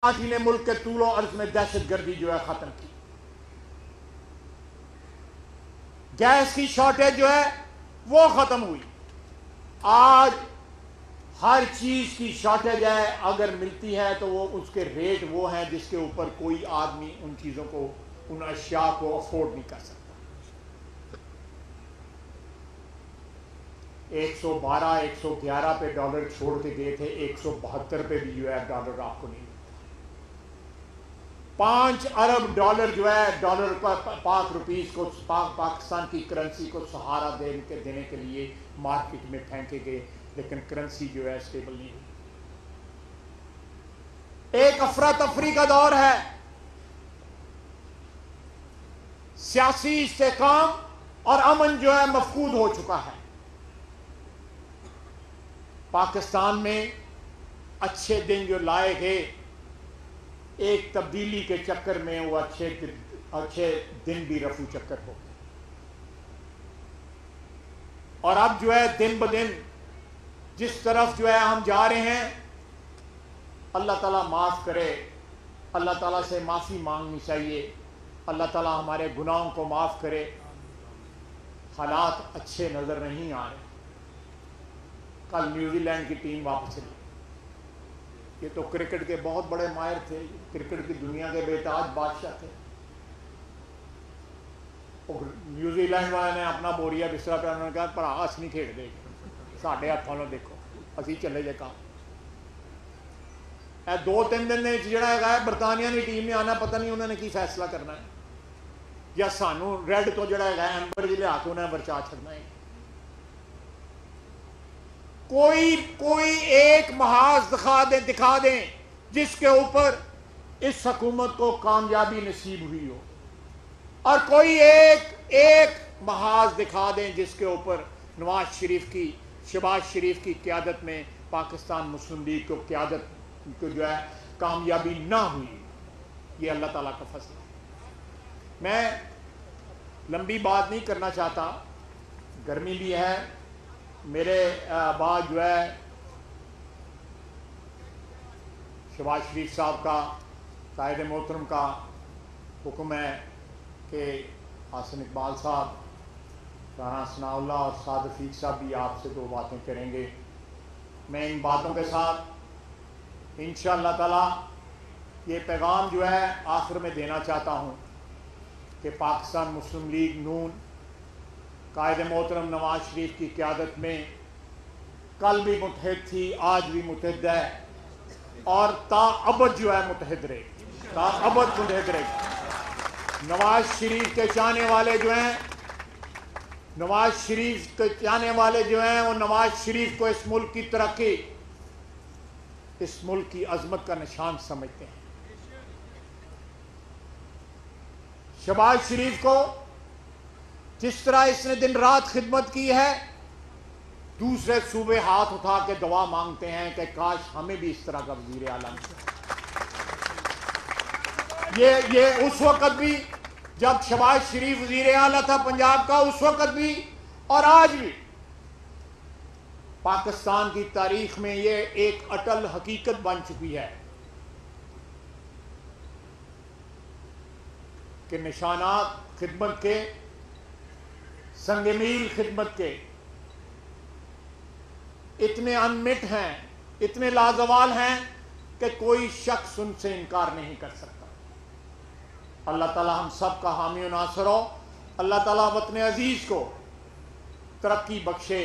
آج نے ملک کے طول و عرض میں دہشت گردی جو ہے ختم کی. گیس کی شارٹیج جو ہے وہ ختم ہوئی. آج ہر چیز کی شارٹیج ہے, اگر ملتی ہے تو وہ اس کے ریٹ وہ ہیں جس کے اوپر کوئی آدمی ان چیزوں کو, ان اشیاء کو افورڈ نہیں کر سکتا. 112 111 پہ ڈالر چھوڑ کے گئے تھے, 172 پہ بھی جو ہے ڈالر آپ کو نہیں ملتا. 5 ارب ڈالر جو ہے ڈالر پاک روپیز کو, پاکستان کی کرنسی کو سہارا دینے کے لیے مارکیٹ میں پھینکے گئے, لیکن کرنسی جو ہے اسٹیبل نہیں ہوئی. ایک افراتفری کا دور ہے. سیاسی استحکام اور امن جو ہے مفقود ہو چکا ہے. پاکستان میں اچھے دن جو لائے گئے, ایک تبدیلی کے چکر میں وہ اچھے دن بھی رفو چکر ہو گئے. اور اب جو ہے دن بدن جس طرف جو ہے ہم جا رہے ہیں, اللہ تعالیٰ معاف کرے, اللہ تعالیٰ سے معافی مانگنی چاہیے. اللہ تعالیٰ ہمارے گناہوں کو معاف کرے. حالات اچھے نظر نہیں آ رہے. کل نیوزی لینڈ کی ٹیم واپس چلی. یہ تو کرکٹ کے بہت بڑے ماہر تھے, کرکٹ کی دنیا کے بےتاج بادشاہ تھے. اور نیوزی لینڈ والے نے اپنا بوریا بسترا پہ انہوں نے کہا پر آس نہیں کھیڑ دے گے, ساڈے ہاتھوں نو دیکھو اسی چلے جے کام. 2-3 دن جڑا ہے برطانیہ کی ٹیم نے آنا, پتہ نہیں انہوں نے کی فیصلہ کرنا ہے, یا سانو ریڈ تو جڑا ہے ایمبر جی لیا کے انہیں ورچا چھڑنا ہے. کوئی ایک محاذ دکھا دیں جس کے اوپر اس حکومت کو کامیابی نصیب ہوئی ہو, اور کوئی ایک محاذ دکھا دیں جس کے اوپر شہباز شریف کی قیادت میں پاکستان مسلم لیگ کو قیادت کو جو ہے کامیابی نہ ہوئی. یہ اللہ تعالیٰ کا فضل ہے. میں لمبی بات نہیں کرنا چاہتا, گرمی بھی ہے. میرے بعد جو ہے شہباز شریف صاحب کا, قائد محترم کا حکم ہے کہ حسن اقبال صاحب, رانا ثناء اللہ اور سعد رفیق صاحب بھی آپ سے 2 باتیں کریں گے. میں ان باتوں کے ساتھ انشاءاللہ تعالی یہ پیغام جو ہے آخر میں دینا چاہتا ہوں کہ پاکستان مسلم لیگ نون قائد محترم نواز شریف کی قیادت میں کل بھی متحد تھی, آج بھی متحد ہے, اور تا ابد جو ہے متحد رہے گی, تا ابد متحد رہے گی. نواز شریف کے چاہنے والے جو ہیں, نواز شریف کے چاہنے والے جو ہیں وہ نواز شریف کو اس ملک کی ترقی, اس ملک کی عظمت کا نشان سمجھتے ہیں. شہباز شریف کو جس طرح اس نے دن رات خدمت کی ہے, دوسرے صوبے ہاتھ اٹھا کے دعا مانگتے ہیں کہ کاش ہمیں بھی اس طرح کا وزیر اعلیٰ ملے. یہ اس وقت بھی جب شہباز شریف وزیر اعلیٰ تھا پنجاب کا, اس وقت بھی اور آج بھی پاکستان کی تاریخ میں یہ ایک اٹل حقیقت بن چکی ہے کہ نشانات خدمت کے, سنگ میل خدمت کے اتنے انمٹ ہیں, اتنے لازوال ہیں کہ کوئی شخص ان سے انکار نہیں کر سکتا. اللہ تعالی ہم سب کا حامی و ناصر ہو. اللہ تعالی وطن عزیز کو ترقی بخشے,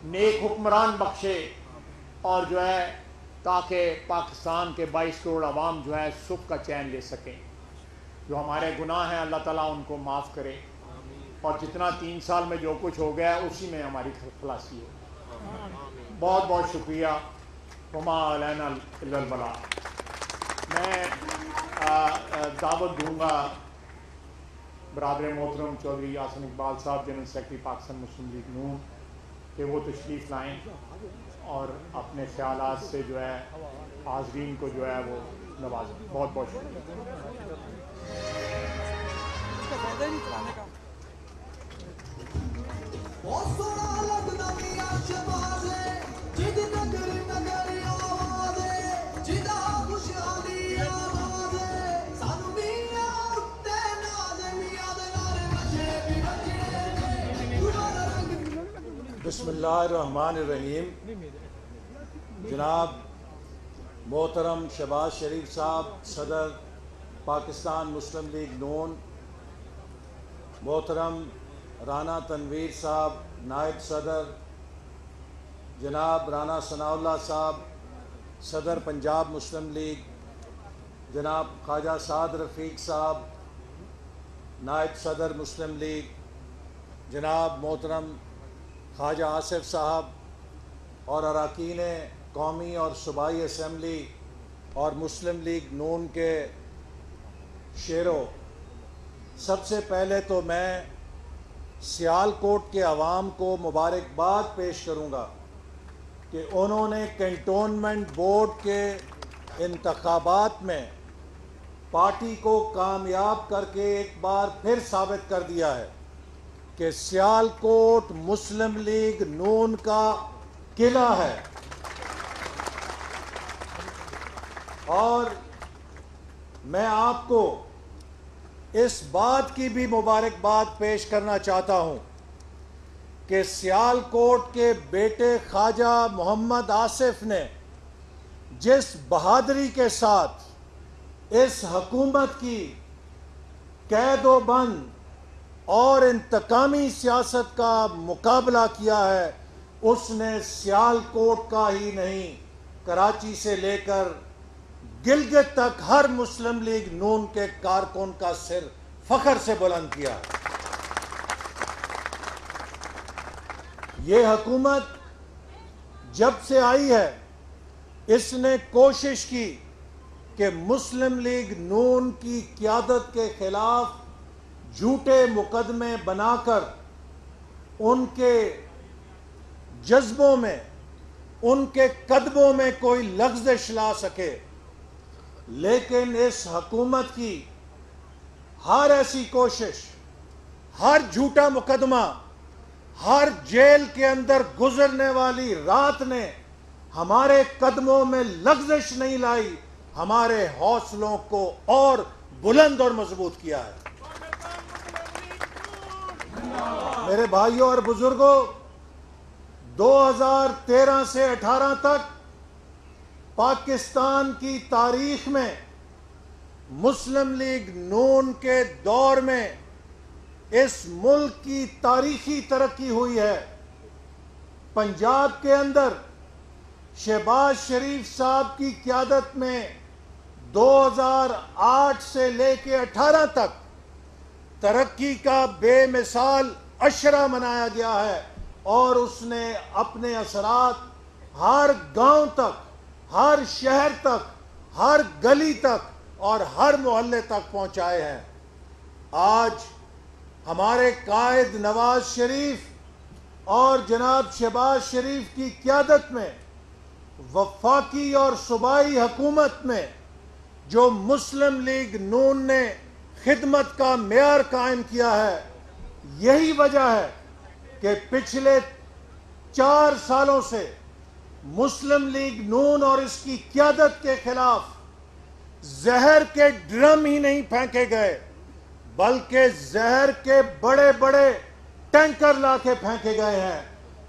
نیک حکمران بخشے, اور جو ہے تاکہ پاکستان کے 22 کروڑ عوام جو ہے سکھ کا چین لے سکیں. جو ہمارے گناہ ہیں اللہ تعالیٰ ان کو معاف کرے, اور جتنا 3 سال میں جو کچھ ہو گیا اسی میں ہماری خلاصی ہو. بہت بہت شکریہ. وما علینا الا البلاغ. میں دعوت دوں گا برادر محترم چودھری حسن اقبال صاحب, جنرل سیکرٹری پاکستان مسلم لیگ نون, کہ وہ تشریف لائیں اور اپنے خیالات سے جو ہے حاضرین کو جو ہے وہ نوازیں. بہت بہت شکریہ. جد نگر نگر آوازے جدا خوشحالی بسم اللہ الرحمن الرحیم. جناب محترم شہباز شریف صاحب صدر پاکستان مسلم لیگ نون، محترم رانا تنویر صاحب نائب صدر، جناب رانا ثناء اللہ صاحب صدر پنجاب مسلم لیگ، جناب خواجہ سعد رفیق صاحب نائب صدر مسلم لیگ، جناب محترم خواجہ آصف صاحب اور اراکین قومی اور صوبائی اسمبلی اور مسلم لیگ نون کے شیروں، سب سے پہلے تو میں سیالکوٹ کے عوام کو مبارکباد پیش کروں گا کہ انہوں نے کنٹونمنٹ بورڈ کے انتخابات میں پارٹی کو کامیاب کر کے ایک بار پھر ثابت کر دیا ہے کہ سیالکوٹ مسلم لیگ نون کا قلعہ ہے. اور میں آپ کو اس بات کی بھی مبارکباد پیش کرنا چاہتا ہوں کہ سیالکوٹ کے بیٹے خواجہ محمد آصف نے جس بہادری کے ساتھ اس حکومت کی قید و بند اور انتقامی سیاست کا مقابلہ کیا ہے، اس نے سیالکوٹ کا ہی نہیں، کراچی سے لے کر گلگت تک ہر مسلم لیگ نون کے کارکن کا سر فخر سے بلند کیا. یہ حکومت جب سے آئی ہے اس نے کوشش کی کہ مسلم لیگ نون کی قیادت کے خلاف جھوٹے مقدمے بنا کر ان کے جذبوں میں، ان کے قدموں میں کوئی لغزش لا سکے. لیکن اس حکومت کی ہر ایسی کوشش، ہر جھوٹا مقدمہ، ہر جیل کے اندر گزرنے والی رات نے ہمارے قدموں میں لغزش نہیں لائی، ہمارے حوصلوں کو اور بلند اور مضبوط کیا ہے. میرے بھائیوں اور بزرگوں، 2013 سے 18 تک پاکستان کی تاریخ میں مسلم لیگ نون کے دور میں اس ملک کی تاریخی ترقی ہوئی ہے. پنجاب کے اندر شہباز شریف صاحب کی قیادت میں 2008 سے لے کے 18 تک ترقی کا بے مثال عشرہ منایا گیا ہے، اور اس نے اپنے اثرات ہر گاؤں تک، ہر شہر تک، ہر گلی تک اور ہر محلے تک پہنچائے ہیں. آج ہمارے قائد نواز شریف اور جناب شہباز شریف کی قیادت میں وفاقی اور صوبائی حکومت میں جو مسلم لیگ نون نے خدمت کا معیار قائم کیا ہے، یہی وجہ ہے کہ پچھلے 4 سالوں سے مسلم لیگ نون اور اس کی قیادت کے خلاف زہر کے ڈرم ہی نہیں پھینکے گئے، بلکہ زہر کے بڑے بڑے ٹینکر لا کے پھینکے گئے ہیں.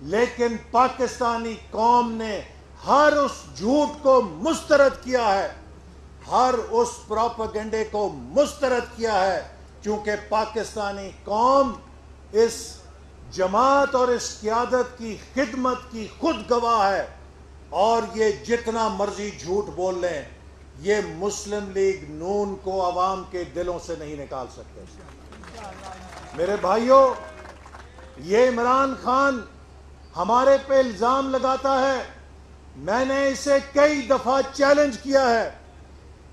لیکن پاکستانی قوم نے ہر اس جھوٹ کو مسترد کیا ہے، ہر اس پروپیگنڈے کو مسترد کیا ہے، چونکہ پاکستانی قوم اس جماعت اور اس قیادت کی خدمت کی خود گواہ ہے. اور یہ جتنا مرضی جھوٹ بول لیں، یہ مسلم لیگ نون کو عوام کے دلوں سے نہیں نکال سکتے. میرے بھائیوں، یہ عمران خان ہمارے پہ الزام لگاتا ہے، میں نے اسے کئی دفعہ چیلنج کیا ہے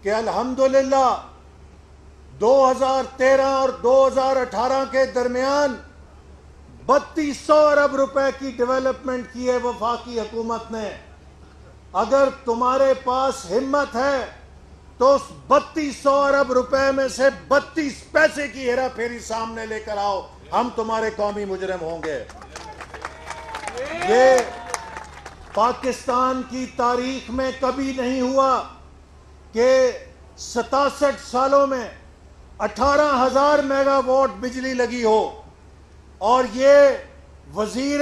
کہ الحمدللہ 2013 اور 2018 کے درمیان 3200 ارب روپے کی ڈیولپمنٹ کی ہے وفاقی حکومت نے. اگر تمہارے پاس ہمت ہے تو اس 3200 ارب روپے میں سے 32 پیسے کی ہیرا پھیری سامنے لے کر آؤ، ہم تمہارے قومی مجرم ہوں گے. یہ پاکستان کی تاریخ میں کبھی نہیں ہوا کہ 67 سالوں میں 18,000 میگا واٹ بجلی لگی ہو، اور یہ وزیر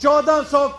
1400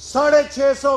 650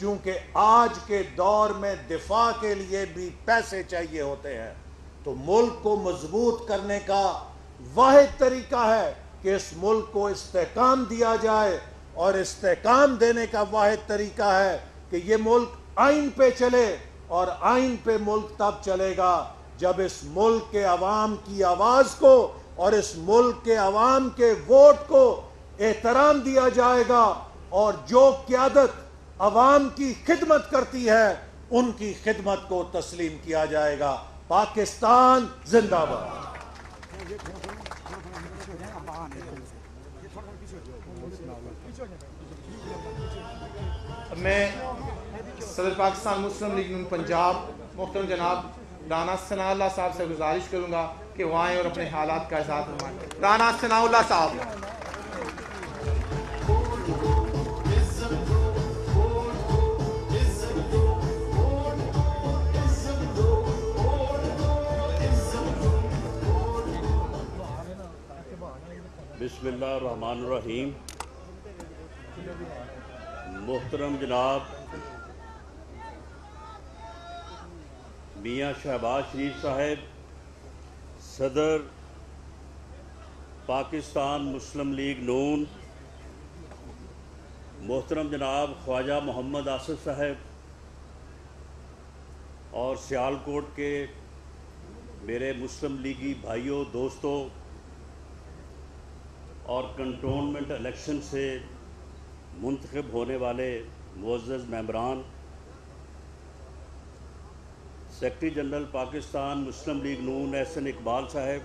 چونکہ آج کے دور میں دفاع کے لیے بھی پیسے چاہیے ہوتے ہیں، تو ملک کو مضبوط کرنے کا واحد طریقہ ہے کہ اس ملک کو استحکام دیا جائے، اور استحکام دینے کا واحد طریقہ ہے کہ یہ ملک آئین پہ چلے، اور آئین پہ ملک تب چلے گا جب اس ملک کے عوام کی آواز کو اور اس ملک کے عوام کے ووٹ کو احترام دیا جائے گا، اور جو قیادت عوام کی خدمت کرتی ہے ان کی خدمت کو تسلیم کیا جائے گا۔ پاکستان زندہ باد۔ میں صدر پاکستان مسلم لیگ نون پنجاب محترم جناب رانا ثناء اللہ صاحب سے گزارش کروں گا کہ وہ آئیں اور اپنے حالات کا اظہار فرمائیں۔ رانا ثناء اللہ صاحب۔ بسم اللہ الرحمن الرحیم۔ محترم جناب میاں شہباز شریف صاحب، صدر پاکستان مسلم لیگ نون، محترم جناب خواجہ محمد آصف صاحب، اور سیالکوٹ کے میرے مسلم لیگی بھائیوں، دوستوں، اور کنٹونمنٹ الیکشن سے منتخب ہونے والے معزز ممبران، سیکرٹری جنرل پاکستان مسلم لیگ نون احسن اقبال صاحب،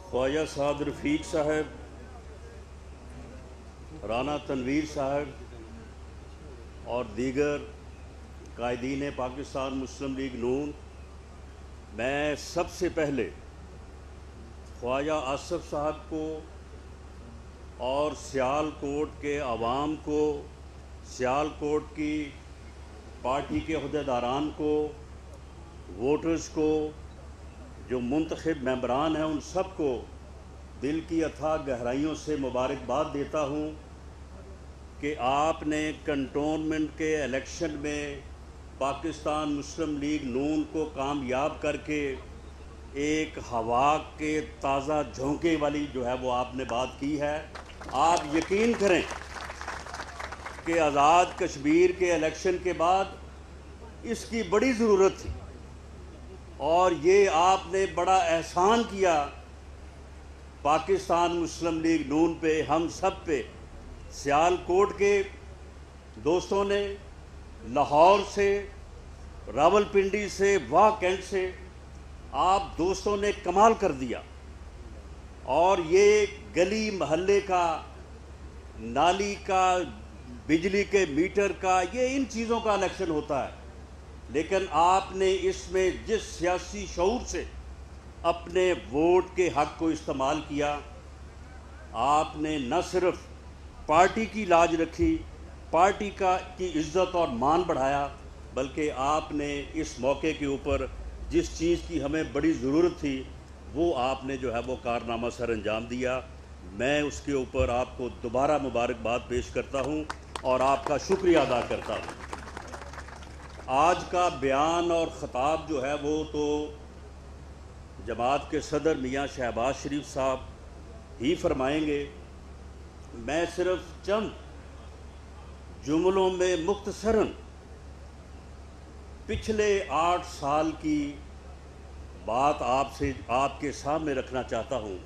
خواجہ سعد رفیق صاحب، رانا تنویر صاحب، اور دیگر قائدین پاکستان مسلم لیگ نون، میں سب سے پہلے خواجہ آصف صاحب کو اور سیالکوٹ کے عوام کو، سیالکوٹ کی پارٹی کے عہدیداران کو، ووٹرز کو، جو منتخب ممبران ہیں، ان سب کو دل کی اتھاہ گہرائیوں سے مبارکباد دیتا ہوں کہ آپ نے کنٹونمنٹ کے الیکشن میں پاکستان مسلم لیگ نون کو کامیاب کر کے ایک ہوا کے تازہ جھونکے والی جو ہے وہ آپ نے بات کی ہے. آپ یقین کریں کہ آزاد کشمیر کے الیکشن کے بعد اس کی بڑی ضرورت تھی، اور یہ آپ نے بڑا احسان کیا پاکستان مسلم لیگ نون پہ، ہم سب پہ. سیال کوٹ کے دوستوں نے، لاہور سے، راول پنڈی سے، واہ کینٹ سے آپ دوستوں نے کمال کر دیا. اور یہ گلی محلے کا، نالی کا، بجلی کے میٹر کا، یہ ان چیزوں کا الیکشن ہوتا ہے، لیکن آپ نے اس میں جس سیاسی شعور سے اپنے ووٹ کے حق کو استعمال کیا، آپ نے نہ صرف پارٹی کی لاج رکھی، پارٹی کی عزت اور مان بڑھایا، بلکہ آپ نے اس موقع کے اوپر جس چیز کی ہمیں بڑی ضرورت تھی وہ آپ نے جو ہے وہ کارنامہ سر انجام دیا. میں اس کے اوپر آپ کو دوبارہ مبارکباد پیش کرتا ہوں اور آپ کا شکریہ ادا کرتا ہوں. آج کا بیان اور خطاب جو ہے وہ تو جماعت کے صدر میاں شہباز شریف صاحب ہی فرمائیں گے. میں صرف چند جملوں میں مختصراً پچھلے 8 سال کی بات آپ کے سامنے رکھنا چاہتا ہوں.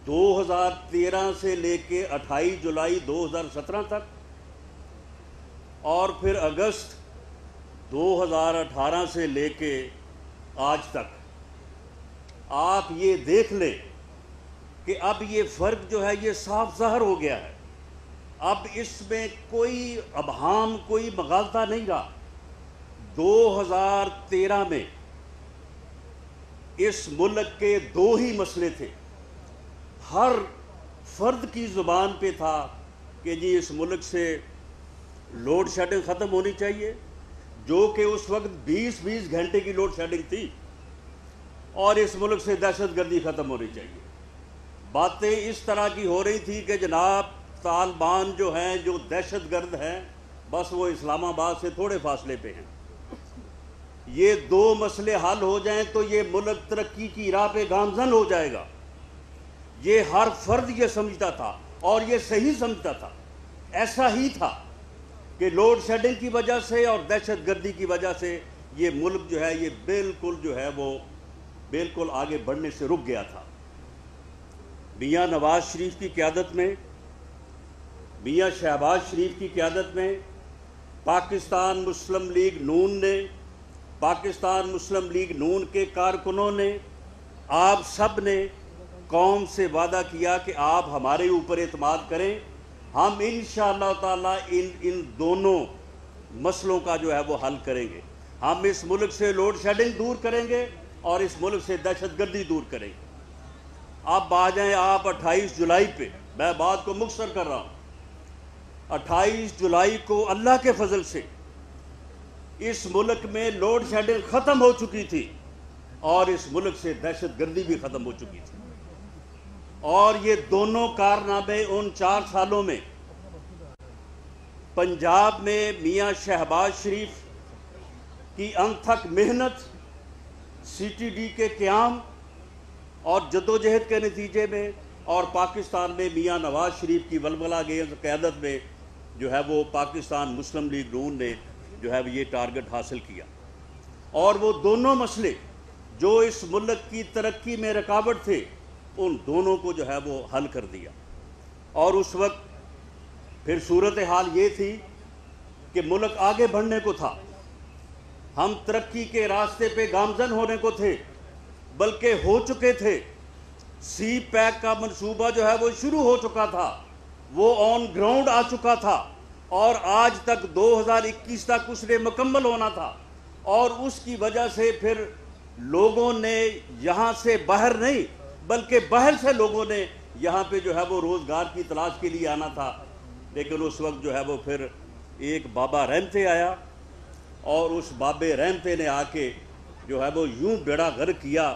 2013 سے لے کے 28 جولائی 2017 تک، اور پھر اگست 2018 سے لے کے آج تک، آپ یہ دیکھ لیں کہ اب یہ فرق جو ہے یہ صاف ظاہر ہو گیا ہے. اب اس میں کوئی ابہام، کوئی مغالطہ نہیں رہا. 2013 میں اس ملک کے 2 ہی مسئلے تھے. ہر فرد کی زبان پہ تھا کہ جی اس ملک سے لوڈ شیڈنگ ختم ہونی چاہیے، جو کہ اس وقت 20 گھنٹے کی لوڈ شیڈنگ تھی، اور اس ملک سے دہشت گردی ختم ہونی چاہیے. باتیں اس طرح کی ہو رہی تھی کہ جناب طالبان جو ہیں، جو دہشت گرد ہیں، بس وہ اسلام آباد سے تھوڑے فاصلے پہ ہیں. یہ 2 مسئلے حل ہو جائیں تو یہ ملک ترقی کی راہ پہ گامزن ہو جائے گا. یہ ہر فرد یہ سمجھتا تھا، اور یہ صحیح سمجھتا تھا. ایسا ہی تھا کہ لوڈ شیڈنگ کی وجہ سے اور دہشت گردی کی وجہ سے یہ ملک جو ہے یہ بالکل جو ہے وہ بالکل آگے بڑھنے سے رک گیا تھا. میاں نواز شریف کی قیادت میں، میاں شہباز شریف کی قیادت میں پاکستان مسلم لیگ نون نے، پاکستان مسلم لیگ نون کے کارکنوں نے، آپ سب نے قوم سے وعدہ کیا کہ آپ ہمارے اوپر اعتماد کریں. ہم انشاءاللہ تعالی ان دونوں مسئلوں کا جو ہے وہ حل کریں گے. ہم اس ملک سے لوڈ شیڈنگ دور کریں گے اور اس ملک سے دہشت گردی دور کریں گے. اب آ جائیں آپ 28 جولائی پہ. میں بات کو مختصر کر رہا ہوں. 28 جولائی کو اللہ کے فضل سے اس ملک میں لوڈ شیڈنگ ختم ہو چکی تھی، اور اس ملک سے دہشت گردی بھی ختم ہو چکی تھی. اور یہ دونوں کارنامے ان 4 سالوں میں پنجاب میں میاں شہباز شریف کی انتھک محنت، سی ٹی ڈی کے قیام اور جدوجہد کے نتیجے میں، اور پاکستان میں میاں نواز شریف کی ولولہ گیز قیادت میں جو ہے وہ پاکستان مسلم لیگ نون نے جو ہے یہ ٹارگٹ حاصل کیا. اور وہ دونوں مسئلے جو اس ملک کی ترقی میں رکاوٹ تھے، ان دونوں کو جو ہے وہ حل کر دیا. اور اس وقت پھر صورتحال یہ تھی کہ ملک آگے بڑھنے کو تھا. ہم ترقی کے راستے پہ گامزن ہونے کو تھے، بلکہ ہو چکے تھے. سی پیک کا منصوبہ جو ہے وہ شروع ہو چکا تھا، وہ آن گراؤنڈ آ چکا تھا، اور آج تک 2021 تک اس نے مکمل ہونا تھا. اور اس کی وجہ سے پھر لوگوں نے یہاں سے باہر نہیں، بلکہ باہر سے لوگوں نے یہاں پہ جو ہے وہ روزگار کی تلاش کے لیے آنا تھا. لیکن اس وقت جو ہے وہ پھر ایک بابا رحمتے آیا، اور اس بابے رحمتے نے آ کے جو ہے وہ یوں بیڑا غرق کیا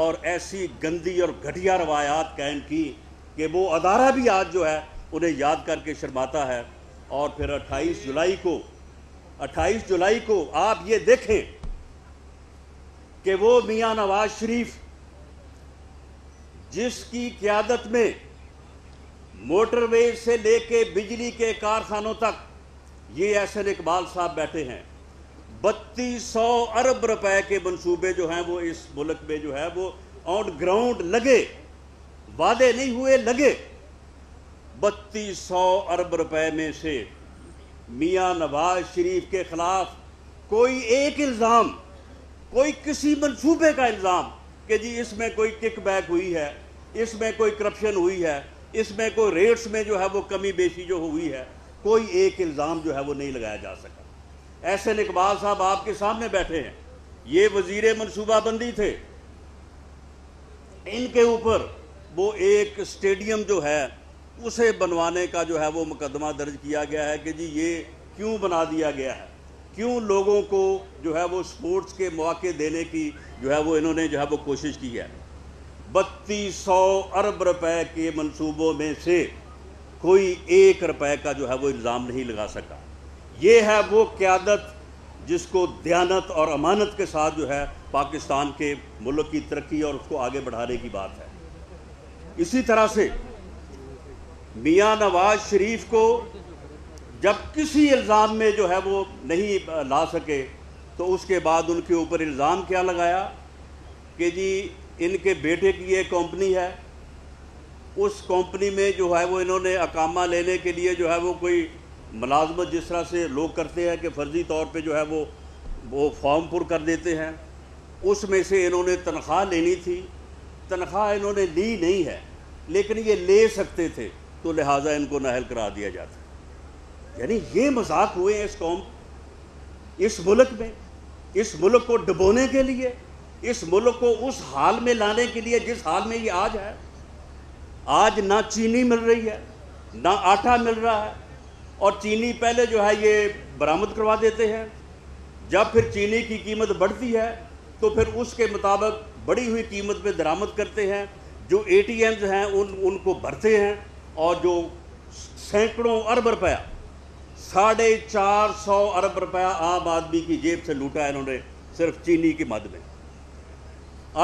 اور ایسی گندی اور گھٹیا روایات قائم کی کہ وہ ادارہ بھی آج جو ہے انہیں یاد کر کے شرماتا ہے. اور پھر 28 جولائی کو آپ یہ دیکھیں کہ وہ میاں نواز شریف جس کی قیادت میں موٹر ویز سے لے کے بجلی کے کارخانوں تک یہ احسن اقبال صاحب بیٹھے ہیں. 3200 ارب روپے کے منصوبے جو ہیں وہ اس ملک میں جو ہے وہ آن گراؤنڈ لگے, وعدے نہیں ہوئے, لگے. 3200 ارب روپے میں سے میاں نواز شریف کے خلاف کوئی ایک الزام, کوئی کسی منصوبے کا الزام کہ جی اس میں کوئی کک بیک ہوئی ہے, اس میں کوئی کرپشن ہوئی ہے, اس میں کوئی ریٹس میں جو ہے وہ کمی بیشی جو ہوئی ہے, کوئی ایک الزام جو ہے وہ نہیں لگایا جا سکا. احسن اقبال صاحب آپ کے سامنے بیٹھے ہیں, یہ وزیر منصوبہ بندی تھے. ان کے اوپر وہ ایک اسٹیڈیم جو ہے اسے بنوانے کا جو ہے وہ مقدمہ درج کیا گیا ہے کہ جی یہ کیوں بنا دیا گیا ہے, کیوں لوگوں کو جو ہے وہ سپورٹس کے مواقع دینے کی جو ہے وہ انہوں نے جو ہے وہ کوشش کی ہے. 3200 ارب روپے کے منصوبوں میں سے کوئی 1 روپے کا جو ہے وہ الزام نہیں لگا سکا. یہ ہے وہ قیادت جس کو دیانت اور امانت کے ساتھ جو ہے پاکستان کے ملک کی ترقی اور اس کو آگے بڑھانے کی بات ہے. اسی طرح سے میاں نواز شریف کو جب کسی الزام میں جو ہے وہ نہیں لا سکے تو اس کے بعد ان کے اوپر الزام کیا لگایا کہ جی ان کے بیٹے کی ایک کمپنی ہے, اس کمپنی میں جو ہے وہ انہوں نے اقامہ لینے کے لیے جو ہے وہ کوئی ملازمت جس طرح سے لوگ کرتے ہیں کہ فرضی طور پہ جو ہے وہ فارم پر کر دیتے ہیں, اس میں سے انہوں نے تنخواہ لینی تھی. تنخواہ انہوں نے لی نہیں ہے لیکن یہ لے سکتے تھے تو لہٰذا ان کو نااہل قرار دیا جاتا. یعنی یہ مذاق ہوئے ہیں اس قوم, اس ملک میں, اس ملک کو ڈبونے کے لیے, اس ملک کو اس حال میں لانے کے لیے جس حال میں یہ آج ہے. آج نہ چینی مل رہی ہے, نہ آٹا مل رہا ہے, اور چینی پہلے جو ہے یہ برآمد کروا دیتے ہیں. جب پھر چینی کی قیمت بڑھتی ہے تو پھر اس کے مطابق بڑھی ہوئی قیمت پہ درآمد کرتے ہیں. جو اے ٹی ایمز ہیں ان کو بھرتے ہیں, اور جو سینکڑوں ارب روپیہ 450 ارب روپیہ عام آدمی کی جیب سے لوٹا ہے انہوں نے صرف چینی کی مد میں.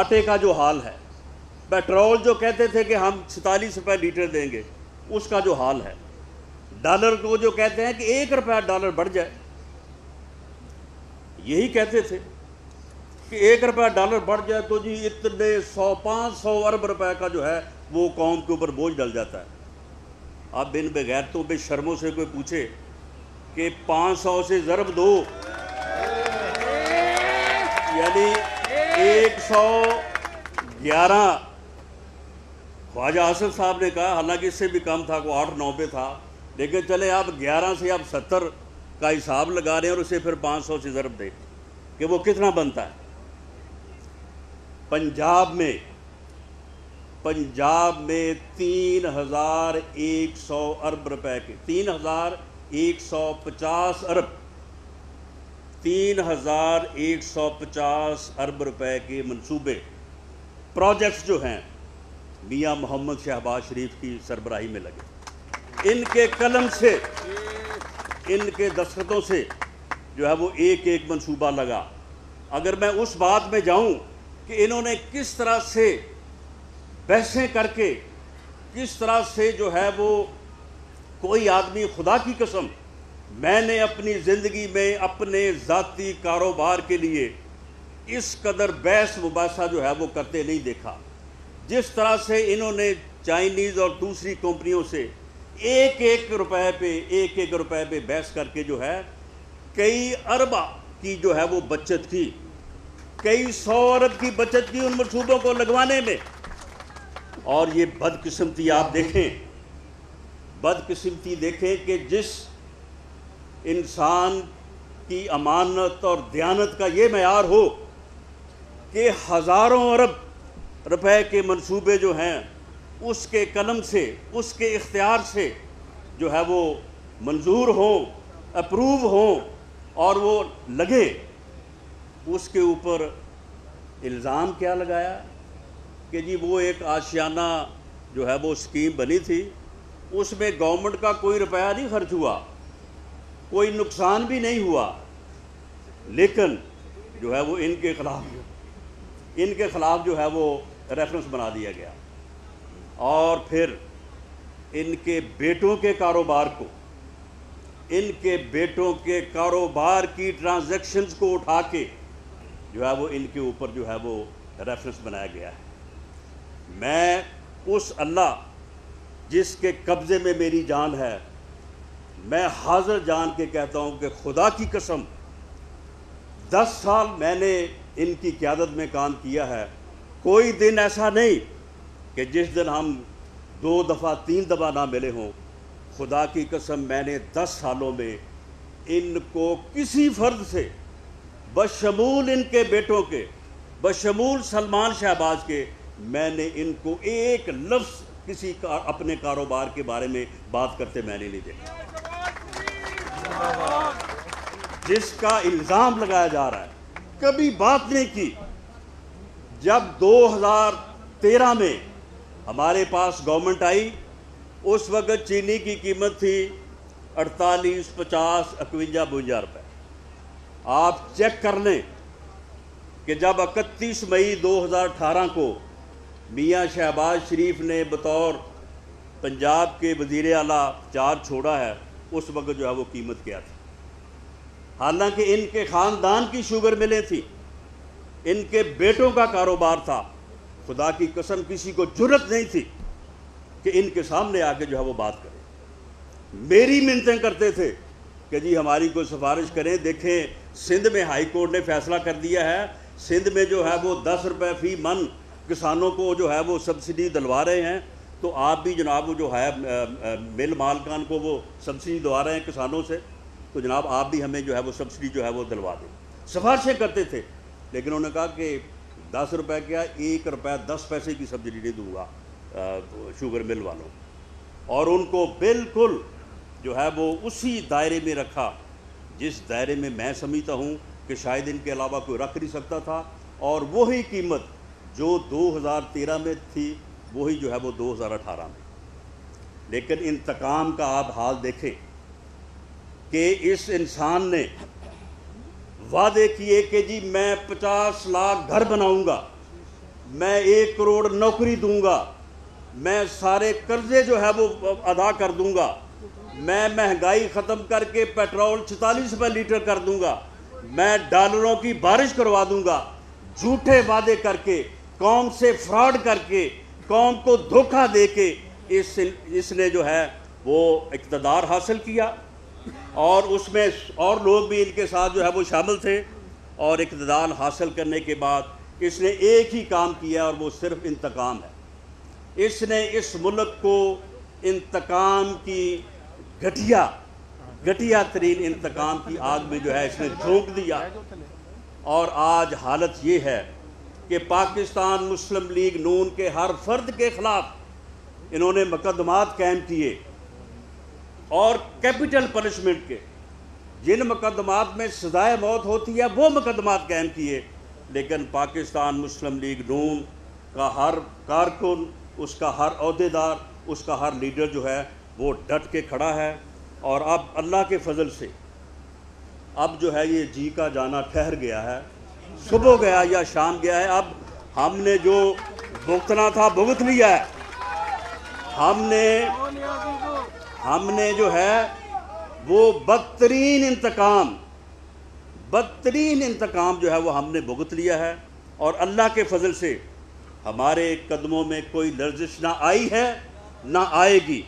آٹے کا جو حال ہے, پیٹرول جو کہتے تھے کہ ہم 47 روپے لیٹر دیں گے, اس کا جو حال ہے. ڈالر کو جو کہتے ہیں کہ 1 روپیہ ڈالر بڑھ جائے, یہی کہتے تھے کہ 1 روپیہ ڈالر بڑھ جائے تو جی اتنے 500 ارب روپے کا جو ہے وہ قوم کے اوپر بوجھ ڈل جاتا ہے. اب ان بغیرتوں بے شرموں سے کوئی پوچھے کہ 500 سے ضرب دو یعنی 111. خواجہ آصف صاحب نے کہا, حالانکہ اس سے بھی کم تھا, کو 8-9 پہ تھا, لیکن چلے آپ 11 سے آپ 70 کا حساب لگا رہے ہیں اور اسے پھر 500 سے ضرب دیں کہ وہ کتنا بنتا ہے. پنجاب میں 3100 ارب روپے کے 3150 ارب 3150 ارب روپے کے منصوبے پروجیکٹس جو ہیں میاں محمد شہباز شریف کی سربراہی میں لگے. ان کے قلم سے, ان کے دستخطوں سے جو ہے وہ ایک ایک منصوبہ لگا. اگر میں اس بات میں جاؤں کہ انہوں نے کس طرح سے بحثیں کر کے, کس طرح سے جو ہے وہ کوئی آدمی, خدا کی قسم میں نے اپنی زندگی میں اپنے ذاتی کاروبار کے لیے اس قدر بحث مباحثہ جو ہے وہ کرتے نہیں دیکھا. جس طرح سے انہوں نے چائنیز اور دوسری کمپنیوں سے ایک ایک روپے پہ بحث کر کے جو ہے کئی ارب کی جو ہے وہ بچت کی, کئی 100 ارب کی بچت کی ان منصوبوں کو لگوانے میں. اور یہ بدقسمتی آپ دیکھیں, بدقسمتی دیکھیں کہ جس انسان کی امانت اور دیانت کا یہ معیار ہو کہ ہزاروں ارب روپے کے منصوبے جو ہیں اس کے قلم سے, اس کے اختیار سے جو ہے وہ منظور ہوں, اپروو ہوں اور وہ لگے, اس کے اوپر الزام کیا لگایا کہ جی وہ ایک آشیانہ جو ہے وہ اسکیم بنی تھی اس میں گورنمنٹ کا کوئی روپیہ نہیں خرچ ہوا، کوئی نقصان بھی نہیں ہوا، لیکن جو ہے وہ ان کے خلاف جو ہے وہ ریفرنس بنا دیا گیا، اور پھر ان کے بیٹوں کے کاروبار کو، ان کے بیٹوں کے کاروبار کی ٹرانزیکشنز کو اٹھا کے جو ہے وہ ان کے اوپر جو ہے وہ ریفرنس بنایا گیا ہے۔ میں اس اللہ جس کے قبضے میں میری جان ہے، میں حاضر جان کے کہتا ہوں کہ خدا کی قسم 10 سال میں نے ان کی قیادت میں کام کیا ہے، کوئی دن ایسا نہیں کہ جس دن ہم 2 دفعہ 3 دفعہ نہ ملے ہوں۔ خدا کی قسم میں نے 10 سالوں میں ان کو کسی فرد سے، بشمول ان کے بیٹوں کے، بشمول سلمان شہباز کے، میں نے ان کو ایک لفظ کسی اپنے کاروبار کے بارے میں بات کرتے میں نے نہیں دیکھا۔ جس کا الزام لگایا جا رہا ہے، کبھی بات نہیں کی۔ جب 2013 میں ہمارے پاس گورنمنٹ آئی، اس وقت چینی کی قیمت تھی 48، 50، 51، 52 روپے۔ آپ چیک کر لیں کہ جب 31 مئی 2018 کو میاں شہباز شریف نے بطور پنجاب کے وزیر اعلیٰ چارج چھوڑا ہے، اس وقت جو ہے وہ قیمت کیا تھی؟ حالانکہ ان کے خاندان کی شوگر ملیں تھی، ان کے بیٹوں کا کاروبار تھا۔ خدا کی قسم کسی کو جرت نہیں تھی کہ ان کے سامنے آ کے جو ہے وہ بات کرے۔ میری منتیں کرتے تھے کہ جی ہماری کوئی سفارش کریں، دیکھیں سندھ میں ہائی کورٹ نے فیصلہ کر دیا ہے، سندھ میں جو ہے وہ 10 روپے فی من کسانوں کو جو ہے وہ سبسڈی دلوا رہے ہیں، تو آپ بھی جناب وہ جو ہے مل مالکان کو وہ سبسڈی دلوا رہے ہیں کسانوں سے، تو جناب آپ بھی ہمیں جو ہے وہ سبسڈی جو ہے وہ دلوا دیں۔ سفارشیں کرتے تھے، لیکن انہوں نے کہا کہ 10 روپے کیا، 1 روپے 10 پیسے کی سبسڈی نہیں دوں گا شوگر مل والوں، اور ان کو بالکل جو ہے وہ اسی دائرے میں رکھا جس دائرے میں میں سمجھتا ہوں کہ شاید ان کے علاوہ کوئی رکھ نہیں سکتا تھا، اور وہی قیمت جو 2013 میں تھی وہی جو ہے وہ 2018 میں۔ لیکن انتقام کا آپ حال دیکھیں کہ اس انسان نے وعدے کیے کہ جی میں 50 لاکھ گھر بناؤں گا، میں 1 کروڑ نوکری دوں گا، میں سارے قرضے جو ہے وہ ادا کر دوں گا، میں مہنگائی ختم کر کے پیٹرول 46 روپے لیٹر کر دوں گا، میں ڈالروں کی بارش کروا دوں گا۔ جھوٹے وعدے کر کے، قوم سے فراڈ کر کے، قوم کو دھوکہ دے کے اس نے جو ہے وہ اقتدار حاصل کیا، اور اس میں اور لوگ بھی ان کے ساتھ جو ہے وہ شامل تھے، اور اقتدار حاصل کرنے کے بعد اس نے ایک ہی کام کیا، اور وہ صرف انتقام ہے۔ اس نے اس ملک کو انتقام کی گھٹیا ترین انتقام کی آگ میں جو ہے اس نے جھونک دیا، اور آج حالت یہ ہے کہ پاکستان مسلم لیگ نون کے ہر فرد کے خلاف انہوں نے مقدمات قائم کیے، اور کیپٹل پنشمنٹ کے جن مقدمات میں سزائے موت ہوتی ہے وہ مقدمات قائم کیے، لیکن پاکستان مسلم لیگ نون کا ہر کارکن، اس کا ہر عہدیدار، اس کا ہر لیڈر جو ہے وہ ڈٹ کے کھڑا ہے۔ اور اب اللہ کے فضل سے اب جو ہے یہ جی کا جانا ٹھہر گیا ہے، صبح گیا یا شام گیا ہے، اب ہم نے جو بھگتنا تھا بھگت لیا ہے، ہم نے جو ہے وہ بدترین انتقام جو ہے وہ ہم نے بھگت لیا ہے، اور اللہ کے فضل سے ہمارے قدموں میں کوئی لرزش نہ آئی ہے نہ آئے گی،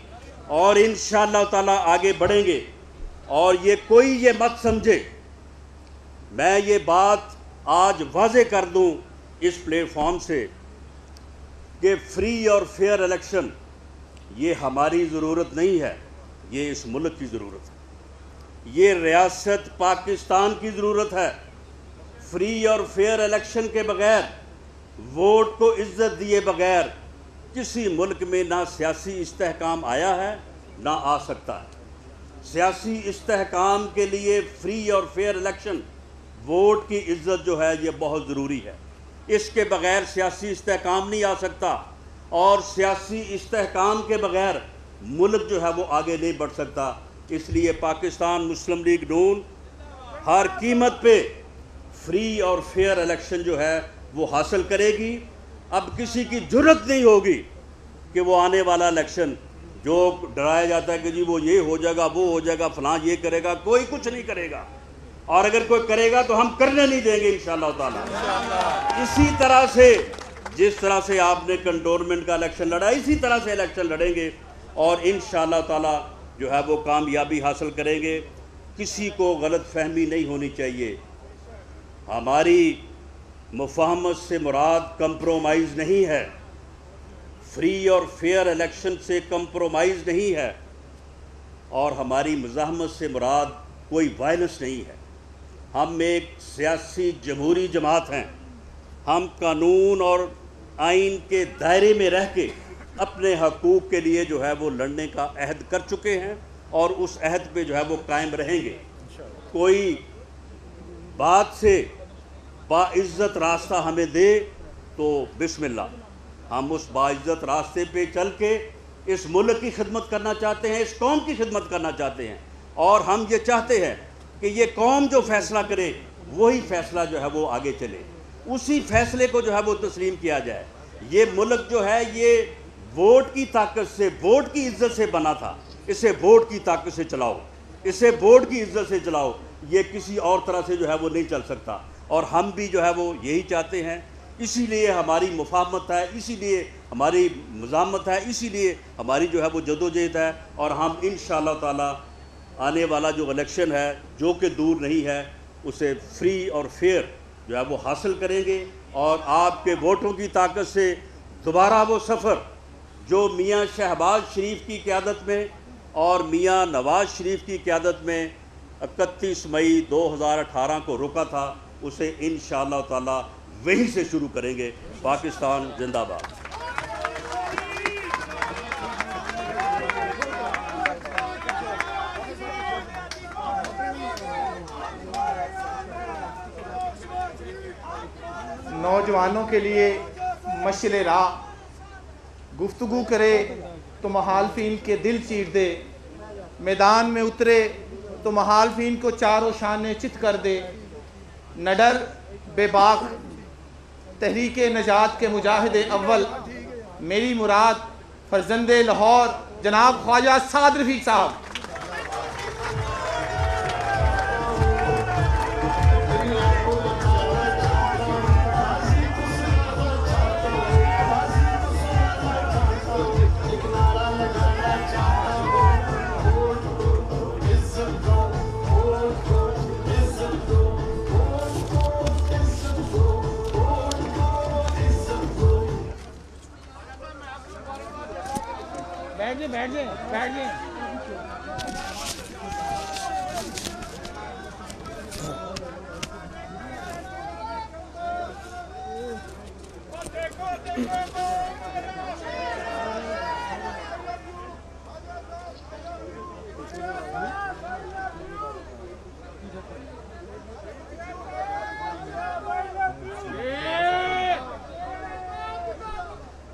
اور انشاءاللہ تعالی آگے بڑھیں گے۔ اور کوئی یہ مت سمجھے، میں یہ بات آج واضح کر دوں اس پلیٹ فارم سے کہ فری اور فیئر الیکشن یہ ہماری ضرورت نہیں ہے، یہ اس ملک کی ضرورت ہے، یہ ریاست پاکستان کی ضرورت ہے۔ فری اور فیئر الیکشن کے بغیر، ووٹ کو عزت دیے بغیر کسی ملک میں نہ سیاسی استحکام آیا ہے نہ آ سکتا ہے۔ سیاسی استحکام کے لیے فری اور فیئر الیکشن، ووٹ کی عزت جو ہے یہ بہت ضروری ہے، اس کے بغیر سیاسی استحکام نہیں آ سکتا، اور سیاسی استحکام کے بغیر ملک جو ہے وہ آگے نہیں بڑھ سکتا۔ اس لیے پاکستان مسلم لیگ نون ہر قیمت پہ فری اور فیئر الیکشن جو ہے وہ حاصل کرے گی۔ اب کسی کی جرت نہیں ہوگی کہ وہ آنے والا الیکشن جو ڈرایا جاتا ہے کہ جی وہ یہ ہو جائے گا، وہ ہو جائے گا، فلاں یہ کرے گا، کوئی کچھ نہیں کرے گا، اور اگر کوئی کرے گا تو ہم کرنے نہیں دیں گے انشاءاللہ تعالیٰ۔ اسی طرح سے جس طرح سے آپ نے کنٹونمنٹ کا الیکشن لڑا، اسی طرح سے الیکشن لڑیں گے اور انشاءاللہ تعالیٰ جو ہے وہ کامیابی حاصل کریں گے۔ کسی کو غلط فہمی نہیں ہونی چاہیے۔ ہماری مفاہمت سے مراد کمپرومائز نہیں ہے، فری اور فیئر الیکشن سے کمپرومائز نہیں ہے، اور ہماری مزاحمت سے مراد کوئی وائلنس نہیں ہے۔ ہم ایک سیاسی جمہوری جماعت ہیں۔ ہم قانون اور آئین کے دائرے میں رہ کے اپنے حقوق کے لیے جو ہے وہ لڑنے کا عہد کر چکے ہیں اور اس عہد پہ جو ہے وہ قائم رہیں گے۔ کوئی بات سے باعزت راستہ ہمیں دے تو بسم اللہ، ہم اس باعزت راستے پہ چل کے اس ملک کی خدمت کرنا چاہتے ہیں، اس قوم کی خدمت کرنا چاہتے ہیں، اور ہم یہ چاہتے ہیں کہ یہ قوم جو فیصلہ کرے وہی فیصلہ جو ہے وہ آگے چلے، اسی فیصلے کو جو ہے وہ تسلیم کیا جائے۔ یہ ملک جو ہے یہ ووٹ کی طاقت سے، ووٹ کی عزت سے بنا تھا، اسے ووٹ کی طاقت سے چلاؤ، اسے ووٹ کی عزت سے چلاؤ، یہ کسی اور طرح سے جو ہے وہ نہیں چل سکتا، اور ہم بھی جو ہے وہ یہی چاہتے ہیں۔ اسی لیے ہماری مفاہمت ہے، اسی لیے ہماری مزاحمت ہے، اسی لیے ہماری جو ہے وہ جدوجہد ہے، اور ہم انشاءاللہ تعالی آنے والا جو الیکشن ہے جو کہ دور نہیں ہے اسے فری اور فیئر جو ہے وہ حاصل کریں گے، اور آپ کے ووٹوں کی طاقت سے دوبارہ وہ سفر جو میاں شہباز شریف کی قیادت میں اور میاں نواز شریف کی قیادت میں 31 مئی 2018 کو رکا تھا، اسے انشاءاللہ تعالی وہیں سے شروع کریں گے۔ پاکستان زندہ باد۔ نوجوانوں کے لیے مشعل راہ، گفتگو کرے تو مخالفین کے دل چیر دے، میدان میں اترے تو مخالفین کو چاروں شانے چت کر دے، نہ ڈر بے باک تحریک نجات کے مجاہد اول، میری مراد فرزند لاہور جناب خواجہ سعد رفیق صاحب۔ بیٹھ جائیں۔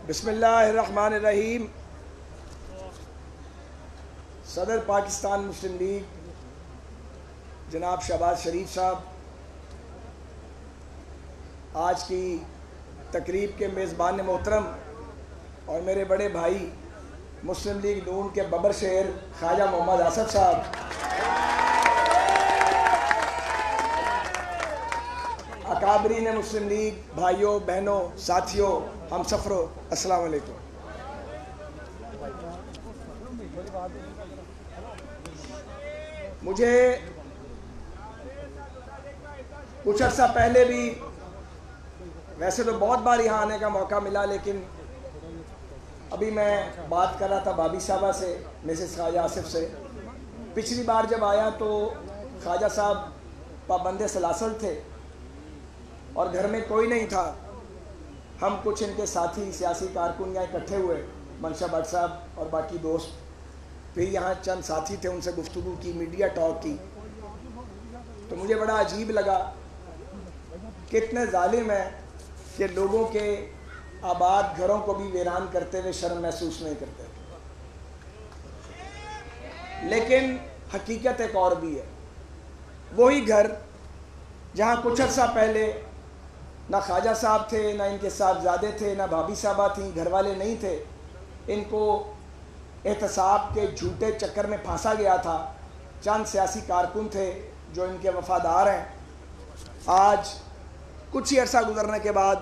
بسم اللہ الرحمن الرحیم۔ صدر پاکستان مسلم لیگ جناب شہباز شریف صاحب آج کی تقریب کے میزبان محترم اور میرے بڑے بھائی مسلم لیگ نون کے ببر شہر خواجہ محمد آصف صاحب، اکابرین مسلم لیگ، بھائیوں بہنوں ساتھیوں ہم سفروں، السلام علیکم۔ مجھے کچھ عرصہ پہلے بھی ویسے تو بہت بار یہاں آنے کا موقع ملا، لیکن ابھی میں بات کر رہا تھا بھابھی صاحبہ سے، مسز خواجہ آصف سے۔ پچھلی بار جب آیا تو خواجہ صاحب پابند سلاسل تھے اور گھر میں کوئی نہیں تھا۔ ہم کچھ ان کے ساتھی سیاسی کارکن یہاں اکٹھے ہوئے، منشا بٹ صاحب اور باقی دوست، پھر یہاں چند ساتھی تھے، ان سے گفتگو کی، میڈیا ٹاک کی، تو مجھے بڑا عجیب لگا کتنے ظالم ہیں کہ لوگوں کے آباد گھروں کو بھی ویران کرتے ہوئے شرم محسوس نہیں کرتے۔ لیکن حقیقت ایک اور بھی ہے. وہی گھر جہاں کچھ عرصہ پہلے نہ خواجہ صاحب تھے، نہ ان کے صاحبزادے تھے، نہ بھابھی صاحبہ تھیں، گھر والے نہیں تھے، ان کو احتساب کے جھوٹے چکر میں پھانسا گیا تھا. چند سیاسی کارکن تھے جو ان کے وفادار ہیں. آج کچھ ہی عرصہ گزرنے کے بعد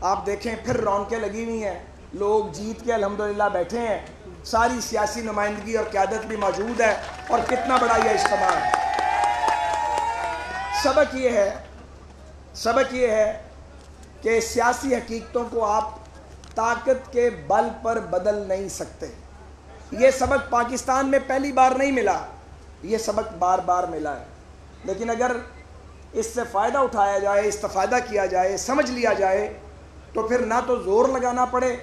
آپ دیکھیں پھر رونقیں لگی ہوئی ہیں، لوگ جیت کے الحمدللہ بیٹھے ہیں، ساری سیاسی نمائندگی اور قیادت بھی موجود ہے، اور کتنا بڑا یہ اجتماع ہے. سبق یہ ہے کہ سیاسی حقیقتوں کو آپ طاقت کے بل پر بدل نہیں سکتے. یہ سبق پاکستان میں پہلی بار نہیں ملا، یہ سبق بار بار ملا ہے. لیکن اگر اس سے فائدہ اٹھایا جائے، استفادہ کیا جائے، سمجھ لیا جائے، تو پھر نہ تو زور لگانا پڑے،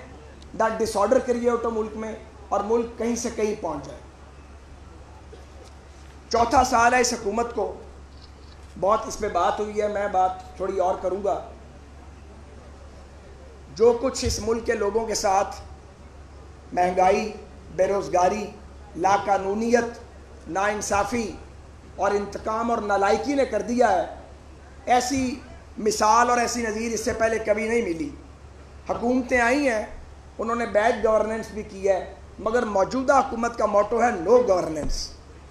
نہ ڈس آرڈر کریٹ ہو ملک میں، اور ملک کہیں سے کہیں پہنچ جائے. چوتھا سال ہے اس حکومت کو. بہت اس پہ بات ہوئی ہے، میں بات تھوڑی اور کروں گا. جو کچھ اس ملک کے لوگوں کے ساتھ مہنگائی، بے روزگاری، لا قانونیت، ناانصافی اور انتقام اور نالائکی نے کر دیا ہے، ایسی مثال اور ایسی نظیر اس سے پہلے کبھی نہیں ملی. حکومتیں آئی ہیں، انہوں نے بیڈ گورننس بھی کی ہے، مگر موجودہ حکومت کا موٹو ہے نو گورننس.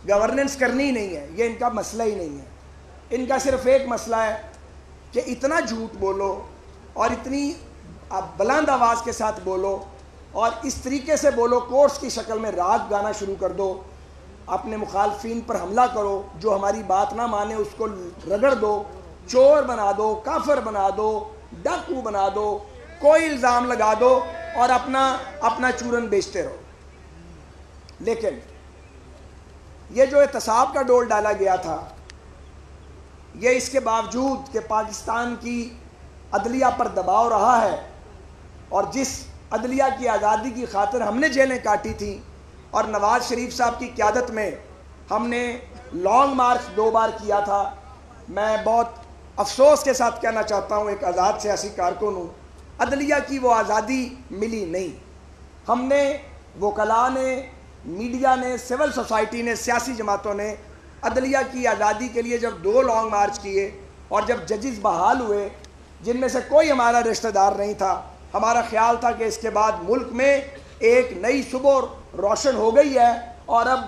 گورننس کرنی ہی نہیں ہے، یہ ان کا مسئلہ ہی نہیں ہے. ان کا صرف ایک مسئلہ ہے کہ اتنا جھوٹ بولو اور اتنی بلند آواز کے ساتھ بولو اور اس طریقے سے بولو، کورس کی شکل میں راگ گانا شروع کر دو، اپنے مخالفین پر حملہ کرو، جو ہماری بات نہ مانے اس کو رگڑ دو، چور بنا دو، کافر بنا دو، ڈاکو بنا دو، کوئی الزام لگا دو اور اپنا چورن بیچتے رہو. لیکن یہ جو احتساب کا ڈول ڈالا گیا تھا، یہ اس کے باوجود کہ پاکستان کی عدلیہ پر دباؤ رہا ہے، اور جس عدلیہ کی آزادی کی خاطر ہم نے جیلیں کاٹی تھیں، اور نواز شریف صاحب کی قیادت میں ہم نے لانگ مارچ 2 بار کیا تھا. میں بہت افسوس کے ساتھ کہنا چاہتا ہوں، ایک آزاد سیاسی کارکن ہوں، عدلیہ کی وہ آزادی ملی نہیں. ہم نے، وکلاء نے، میڈیا نے، سول سوسائٹی نے، سیاسی جماعتوں نے عدلیہ کی آزادی کے لیے جب 2 لانگ مارچ کیے، اور جب ججز بحال ہوئے جن میں سے کوئی ہمارا رشتہ دار نہیں تھا، ہمارا خیال تھا کہ اس کے بعد ملک میں ایک نئی صبح روشن ہو گئی ہے، اور اب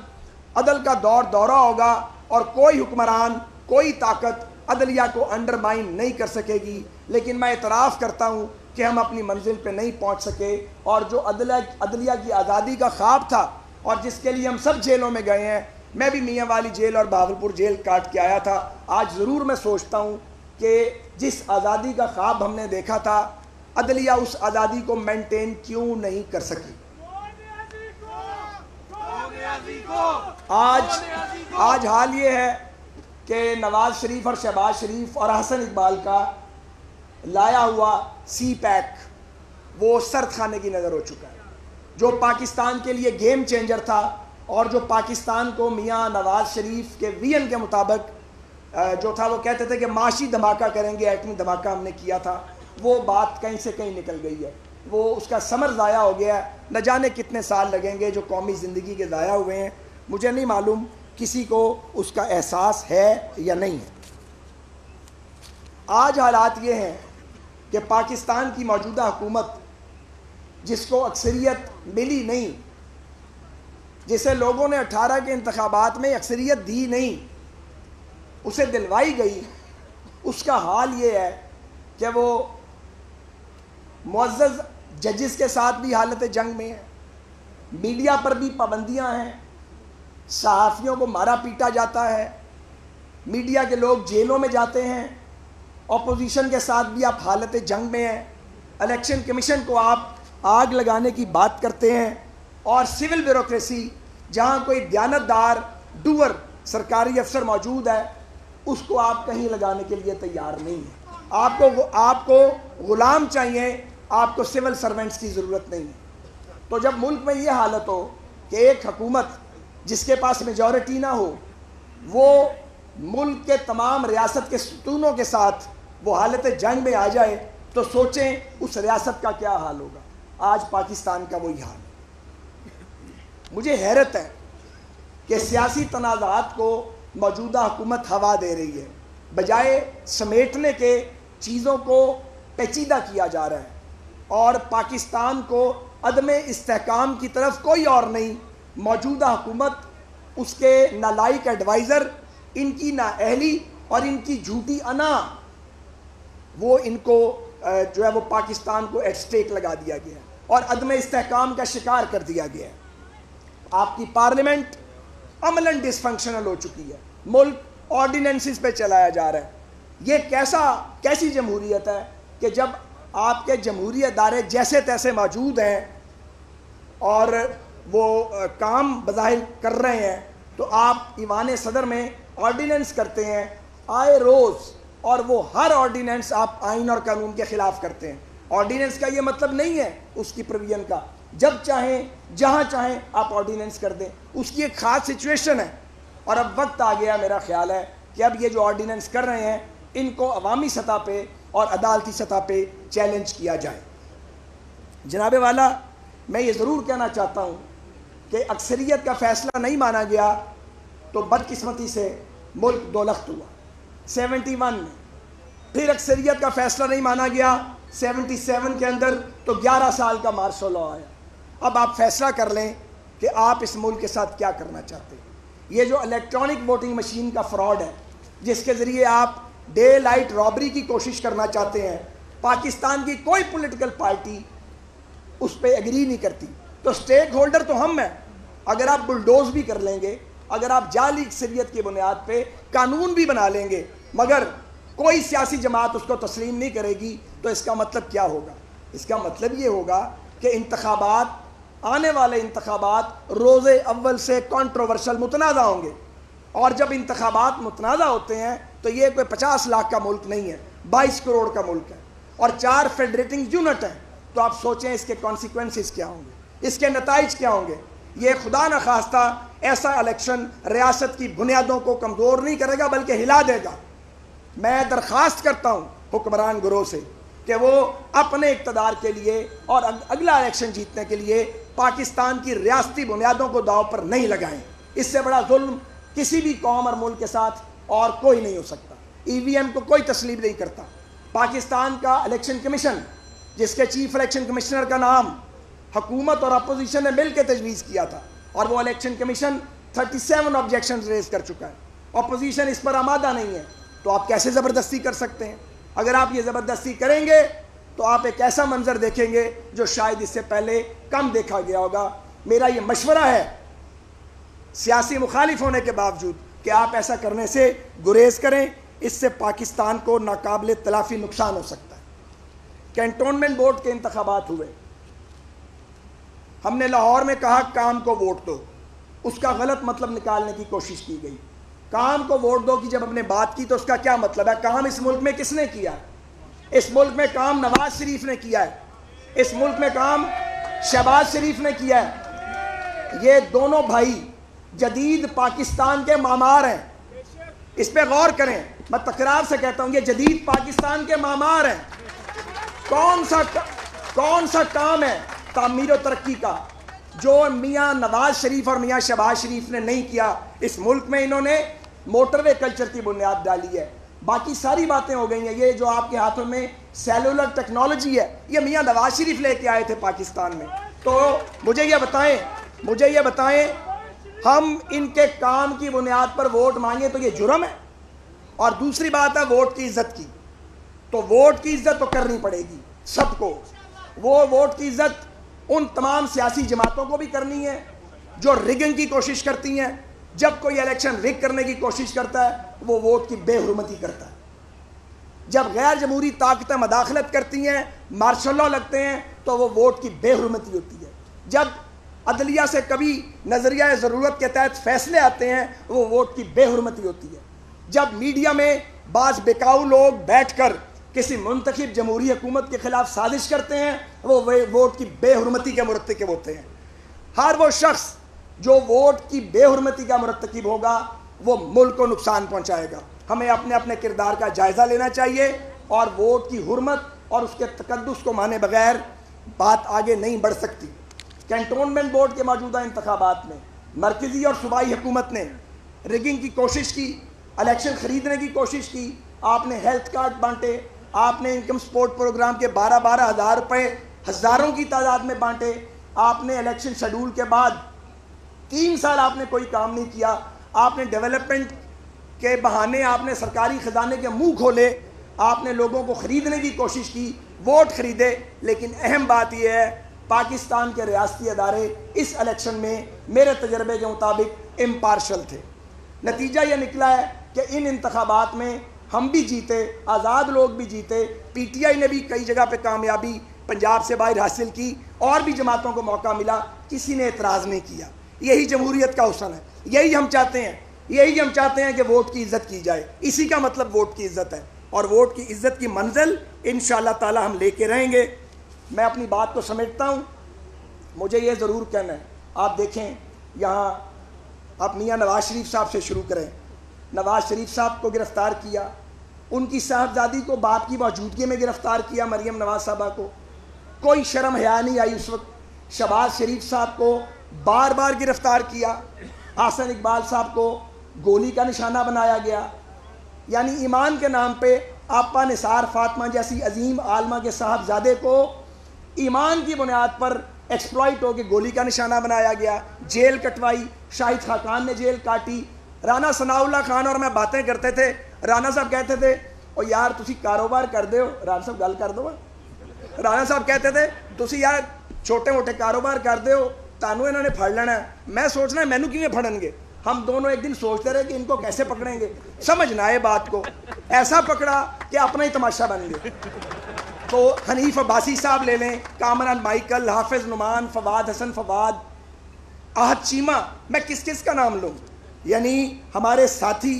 عدل کا دورہ ہوگا، اور کوئی حکمران، کوئی طاقت عدلیہ کو انڈرمائن نہیں کر سکے گی. لیکن میں اعتراف کرتا ہوں کہ ہم اپنی منزل پہ نہیں پہنچ سکے، اور جو عدلیہ کی آزادی کا خواب تھا، اور جس کے لیے ہم سب جیلوں میں گئے ہیں، میں بھی میاں والی جیل اور بہاولپور جیل کاٹ کے آیا تھا. آج ضرور میں سوچتا ہوں کہ جس آزادی کا خواب ہم نے دیکھا تھا، عدلیہ اس آزادی کو مینٹین کیوں نہیں کر سکی. آج حال یہ ہے کہ نواز شریف اور شہباز شریف اور حسن اقبال کا لایا ہوا سی پیک وہ سرد خانے کی نظر ہو چکا ہے. جو پاکستان کے لیے گیم چینجر تھا، اور جو پاکستان کو میاں نواز شریف کے ویژن کے مطابق جو تھا، وہ کہتے تھے کہ معاشی دھماکہ کریں گے، ایٹمی دھماکہ ہم نے کیا تھا، وہ بات کہیں سے کہیں نکل گئی ہے. وہ اس کا ثمر ضائع ہو گیا ہے. نہ جانے کتنے سال لگیں گے جو قومی زندگی کے ضائع ہوئے ہیں. مجھے نہیں معلوم کسی کو اس کا احساس ہے یا نہیں ہے. آج حالات یہ ہیں کہ پاکستان کی موجودہ حکومت، جس کو اکثریت ملی نہیں، جسے لوگوں نے 18 کے انتخابات میں اکثریت دی نہیں، اسے دلوائی گئی، اس کا حال یہ ہے کہ وہ معزز ججز کے ساتھ بھی حالت جنگ میں ہے، میڈیا پر بھی پابندیاں ہیں، صحافیوں کو مارا پیٹا جاتا ہے، میڈیا کے لوگ جیلوں میں جاتے ہیں، اپوزیشن کے ساتھ بھی آپ حالت جنگ میں ہیں، الیکشن کمیشن کو آپ آگ لگانے کی بات کرتے ہیں، اور سول بیوروکریسی جہاں کوئی دیانتدار ڈوور سرکاری افسر موجود ہے، اس کو آپ کہیں لگانے کے لیے تیار نہیں ہیں. آپ کو غلام چاہیے، آپ کو سول سرونٹس کی ضرورت نہیں ہے. تو جب ملک میں یہ حالت ہو کہ ایک حکومت جس کے پاس میجورٹی نہ ہو، وہ ملک کے تمام ریاست کے ستونوں کے ساتھ وہ حالت جنگ میں آ جائے، تو سوچیں اس ریاست کا کیا حال ہوگا. آج پاکستان کا وہی حال ہے. مجھے حیرت ہے کہ سیاسی تنازعات کو موجودہ حکومت ہوا دے رہی ہے، بجائے سمیٹنے کے چیزوں کو پیچیدہ کیا جا رہا ہے، اور پاکستان کو عدم استحکام کی طرف کوئی اور نہیں، موجودہ حکومت، اس کے نالائق ایڈوائزر، ان کی نااہلی اور ان کی جھوٹی انا، وہ ان کو جو ہے وہ پاکستان کو ایٹ سٹیک لگا دیا گیا ہے اور عدم استحکام کا شکار کر دیا گیا ہے۔ آپ کی پارلیمنٹ عملاً ڈس فنکشنل ہو چکی ہے، ملک آرڈیننسز پہ چلایا جا رہا ہے۔ یہ کیسی جمہوریت ہے کہ جب آپ کے جمہوری ادارے جیسے تیسے موجود ہیں اور وہ کام بظاہر کر رہے ہیں، تو آپ ایوان صدر میں آرڈیننس کرتے ہیں آئے روز، اور وہ ہر آرڈیننس آپ آئین اور قانون کے خلاف کرتے ہیں۔ آرڈیننس کا یہ مطلب نہیں ہے اس کی پرویژن کا، جب چاہیں جہاں چاہیں آپ آرڈیننس کر دیں، اس کی ایک خاص سچویشن ہے، اور اب وقت آ گیا، میرا خیال ہے کہ اب یہ جو آرڈیننس کر رہے ہیں ان کو عوامی سطح پہ اور عدالتی سطح پہ چیلنج کیا جائے۔ جناب والا، میں یہ ضرور کہنا چاہتا ہوں کہ اکثریت کا فیصلہ نہیں مانا گیا تو بدقسمتی سے ملک دولخت ہوا 71 میں، پھر اکثریت کا فیصلہ نہیں مانا گیا 77 کے اندر، تو 11 سال کا مارشل لاء آیا۔ اب آپ فیصلہ کر لیں کہ آپ اس ملک کے ساتھ کیا کرنا چاہتے ہیں۔ یہ جو الیکٹرانک ووٹنگ مشین کا فراڈ ہے، جس کے ذریعے آپ ڈے لائٹ رابری کی کوشش کرنا چاہتے ہیں، پاکستان کی کوئی پولیٹیکل پارٹی اس پہ ایگری نہیں کرتی، تو سٹیک ہولڈر تو ہم ہیں۔ اگر آپ بلڈوز بھی کر لیں گے، اگر آپ جعلی اکثریت کی بنیاد پہ قانون بھی بنا لیں گے، مگر کوئی سیاسی جماعت اس کو تسلیم نہیں کرے گی، تو اس کا مطلب کیا ہوگا؟ اس کا مطلب یہ ہوگا کہ انتخابات، آنے والے انتخابات روز اول سے کنٹروورشل متنازع ہوں گے، اور جب انتخابات متنازع ہوتے ہیں تو یہ کوئی 50 لاکھ کا ملک نہیں ہے، 22 کروڑ کا ملک ہے، اور 4 فیڈریٹنگ یونٹ ہیں، تو آپ سوچیں اس کے کانسیکوینسز کیا ہوں گے، اس کے نتائج کیا ہوں گے۔ یہ خدا نخواستہ ایسا الیکشن ریاست کی بنیادوں کو کمزور نہیں کرے گا بلکہ ہلا دے گا۔ میں درخواست کرتا ہوں حکمران گروہ سے کہ وہ اپنے اقتدار کے لیے اور اگلا الیکشن جیتنے کے لیے پاکستان کی ریاستی بنیادوں کو داؤ پر نہیں لگائیں۔ اس سے بڑا ظلم کسی بھی قوم اور ملک کے ساتھ اور کوئی نہیں ہو سکتا۔ ای وی ایم کو کوئی تسلیم نہیں کرتا۔ پاکستان کا الیکشن کمیشن، جس کے چیف الیکشن کمشنر کا نام حکومت اور اپوزیشن نے مل کے تجویز کیا تھا، اور وہ الیکشن کمیشن 37 آبجیکشنز ریز کر چکا ہے، اپوزیشن اس پر آمادہ نہیں ہے، تو آپ کیسے زبردستی کر سکتے ہیں؟ اگر آپ یہ زبردستی کریں گے تو آپ ایک ایسا منظر دیکھیں گے جو شاید اس سے پہلے کم دیکھا گیا ہوگا۔ میرا یہ مشورہ ہے سیاسی مخالف ہونے کے باوجود کہ آپ ایسا کرنے سے گریز کریں، اس سے پاکستان کو ناقابل تلافی نقصان ہو سکتا ہے۔ کینٹونمنٹ بورڈ کے انتخابات ہوئے، ہم نے لاہور میں کہا کام کو ووٹ دو، اس کا غلط مطلب نکالنے کی کوشش کی گئی۔ کام کو ووٹ دو کی جب ہم نے بات کی تو اس کا کیا مطلب ہے؟ کام اس ملک میں کس نے کیا ہے؟ اس ملک میں کام نواز شریف نے کیا ہے، اس ملک میں کام شہباز شریف نے کیا ہے۔ یہ دونوں بھائی جدید پاکستان کے معمار ہیں، اس پہ غور کریں۔ میں تکرار سے کہتا ہوں، یہ جدید پاکستان کے معمار ہیں۔ کون سا کام ہے تعمیر و ترقی کا جو میاں نواز شریف اور میاں شہباز شریف نے نہیں کیا؟ اس ملک میں انہوں نے موٹر وے کلچر کی بنیاد ڈالی ہے، باقی ساری باتیں ہو گئی ہیں۔ یہ جو آپ کے ہاتھوں میں سیلولر ٹیکنالوجی ہے، یہ میاں نواز شریف لے کے آئے تھے پاکستان میں۔ تو مجھے یہ بتائیں ہم ان کے کام کی بنیاد پر ووٹ مانگے تو یہ جرم ہے؟ اور دوسری بات ہے ووٹ کی عزت کی، تو ووٹ کی عزت تو کرنی پڑے گی سب کو۔ وہ ووٹ کی عزت ان تمام سیاسی جماعتوں کو بھی کرنی ہے جو رگنگ کی کوشش کرتی ہیں۔ جب کوئی الیکشن رگ کرنے کی کوشش کرتا ہے وہ ووٹ کی بے حرمتی کرتا ہے۔ جب غیر جمہوری طاقتیں مداخلت کرتی ہیں، مارشل لاء لگتے ہیں، تو وہ ووٹ کی بے حرمتی ہوتی ہے۔ جب عدلیہ سے کبھی نظریہ ضرورت کے تحت فیصلے آتے ہیں، وہ ووٹ کی بے حرمتی ہوتی ہے۔ جب میڈیا میں بعض بکاؤ لوگ بیٹھ کر کسی منتخب جمہوری حکومت کے خلاف سازش کرتے ہیں، وہ ووٹ کی بے حرمتی کے مرتکب ہوتے ہیں۔ ہر وہ شخص جو ووٹ کی بے حرمتی کا مرتکب ہوگا وہ ملک کو نقصان پہنچائے گا۔ ہمیں اپنے اپنے کردار کا جائزہ لینا چاہیے، اور ووٹ کی حرمت اور اس کے تقدس کو مانے بغیر بات آگے نہیں بڑھ سکتی۔ کینٹونمنٹ بورڈ کے موجودہ انتخابات میں مرکزی اور صوبائی حکومت نے ریگنگ کی کوشش کی، الیکشن خریدنے کی کوشش کی، آپ نے ہیلتھ کارڈ بانٹے، آپ نے انکم سپورٹ پروگرام کے 12,000 روپے ہزاروں کی تعداد میں بانٹے، آپ نے الیکشن شیڈول کے بعد 3 سال آپ نے کوئی کام نہیں کیا، آپ نے ڈیولپمنٹ کے بہانے آپ نے سرکاری خزانے کے منہ کھولے، آپ نے لوگوں کو خریدنے کی کوشش کی، ووٹ خریدے، لیکن اہم بات یہ ہے پاکستان کے ریاستی ادارے اس الیکشن میں میرے تجربے کے مطابق امپارشل تھے۔ نتیجہ یہ نکلا ہے کہ ان انتخابات میں ہم بھی جیتے، آزاد لوگ بھی جیتے، پی ٹی آئی نے بھی کئی جگہ پہ کامیابی پنجاب سے باہر حاصل کی، اور بھی جماعتوں کو موقع ملا، کسی نے اعتراض نہیں کیا۔ یہی جمہوریت کا حسن ہے، یہی ہم چاہتے ہیں، یہی ہم چاہتے ہیں کہ ووٹ کی عزت کی جائے، اسی کا مطلب ووٹ کی عزت ہے، اور ووٹ کی عزت کی منزل انشاءاللہ تعالی ہم لے کے رہیں گے۔ میں اپنی بات کو سمیٹتا ہوں، مجھے یہ ضرور کہنا ہے، آپ دیکھیں یہاں آپ میاں نواز شریف صاحب سے شروع کریں۔ نواز شریف صاحب کو گرفتار کیا، ان کی صاحبزادی کو باپ کی موجودگی میں گرفتار کیا، مریم نواز صاحبہ کو، کوئی شرم حیا نہیں آئی اس وقت۔ شہباز شریف صاحب کو بار بار گرفتار کیا، حسن اقبال صاحب کو گولی کا نشانہ بنایا گیا، یعنی ایمان کے نام پہ آپا نثار فاطمہ جیسی عظیم عالمہ کے صاحبزادے کو ایمان کی بنیاد پر ایکسپلائٹ ہو کے گولی کا نشانہ بنایا گیا، جیل کٹوائی، شاہد خاقان نے جیل کاٹی۔ رانا ثناء اللہ خان اور میں باتیں کرتے تھے، رانا صاحب کہتے تھے او یار تسی کاروبار کر دے ہو، رانا صاحب گل کر دو، رانا صاحب کہتے تھے تسی یار چھوٹے موٹے کاروبار کر دے ہو، تانوں انہوں نے پھڑ لینا ہے۔ میں سوچنا ہے مینوں کیوں پھڑن گے؟ ہم دونوں ایک دن سوچتے رہے کہ ان کو کیسے پکڑیں گے، سمجھ نہ آئے بات کو، ایسا پکڑا کہ اپنا ہی تماشا بن گئے۔ تو حنیف عباسی صاحب لے لیں، کامران مائیکل، حافظ نعمان، فواد حسن فواد، احد چیمہ، میں کس کس کا نام لوں؟ یعنی ہمارے ساتھی،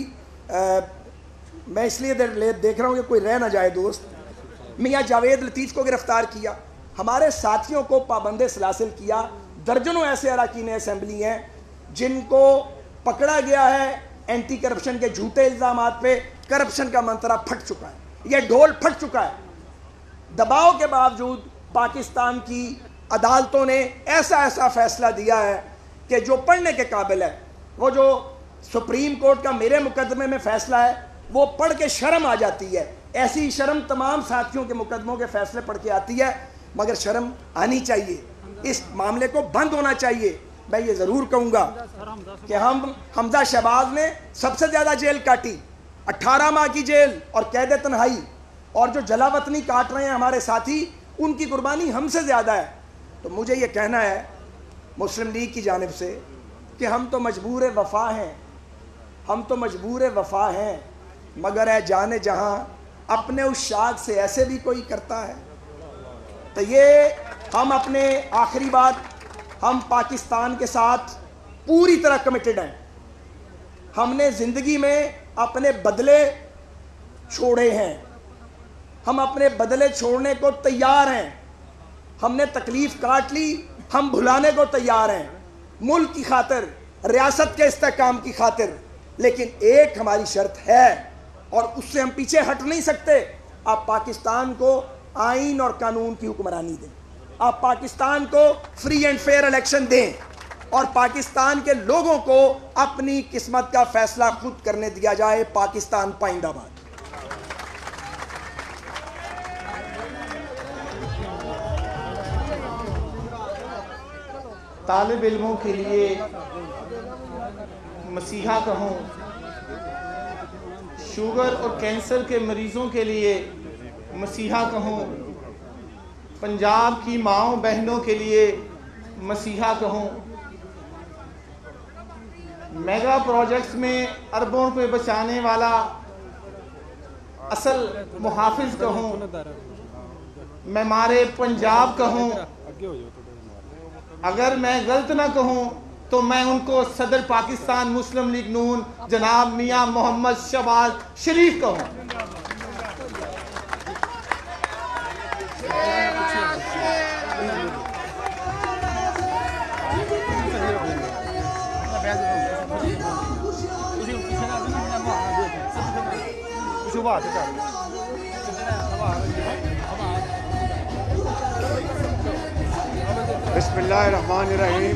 میں اس لیے دیکھ رہا ہوں کہ کوئی رہ نہ جائے دوست، میاں جاوید لطیف کو گرفتار کیا، ہمارے ساتھیوں کو پابند سلاسل کیا، درجنوں ایسے اراکین اسمبلی ہیں جن کو پکڑا گیا ہے اینٹی کرپشن کے جھوٹے الزامات پہ۔ کرپشن کا منترا پھٹ چکا ہے، یہ ڈھول پھٹ چکا ہے۔ دباؤ کے باوجود پاکستان کی عدالتوں نے ایسا فیصلہ دیا ہے کہ جو پڑھنے کے قابل ہے۔ وہ جو سپریم کورٹ کا میرے مقدمے میں فیصلہ ہے وہ پڑھ کے شرم آ جاتی ہے، ایسی شرم تمام ساتھیوں کے مقدموں کے فیصلے پڑھ کے آتی ہے، مگر شرم آنی چاہیے، اس معاملے کو بند ہونا چاہیے۔ میں یہ ضرور کہوں گا کہ حمزہ شہباز نے سب سے زیادہ جیل کاٹی، 18 ماہ کی جیل اور قید تنہائی، اور جو جلا وطنی کاٹ رہے ہیں ہمارے ساتھی ان کی قربانی ہم سے زیادہ ہے۔ تو مجھے یہ کہنا ہے مسلم لیگ کی جانب سے کہ ہم تو مجبور وفا ہیں، ہم تو مجبور وفا ہیں، مگر اے جانے جہاں اپنے اس شاخ سے ایسے بھی کوئی کرتا ہے۔ تو یہ ہم اپنے آخری بات، ہم پاکستان کے ساتھ پوری طرح کمیٹڈ ہیں۔ ہم نے زندگی میں اپنے بدلے چھوڑے ہیں، ہم اپنے بدلے چھوڑنے کو تیار ہیں، ہم نے تکلیف کاٹ لی، ہم بھلانے کو تیار ہیں، ملک کی خاطر، ریاست کے استحکام کی خاطر۔ لیکن ایک ہماری شرط ہے اور اس سے ہم پیچھے ہٹ نہیں سکتے، آپ پاکستان کو آئین اور قانون کی حکمرانی دیں، آپ پاکستان کو فری اینڈ فیئر الیکشن دیں، اور پاکستان کے لوگوں کو اپنی قسمت کا فیصلہ خود کرنے دیا جائے۔ پاکستان پائندہ باد۔ طالب علموں کے لیے مسیحا کہوں، شوگر اور کینسر کے مریضوں کے لیے مسیحا کہوں، پنجاب کی ماؤں بہنوں کے لیے مسیحا کہوں، میگا پروجیکٹس میں اربوں پہ بچانے والا اصل محافظ کہوں، معمار پنجاب کہوں، اگر میں غلط نہ کہوں تو میں ان کو صدر پاکستان مسلم لیگ نون جناب میاں محمد شہباز شریف کہوں۔ بسم اللہ الرحمن الرحیم۔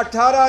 18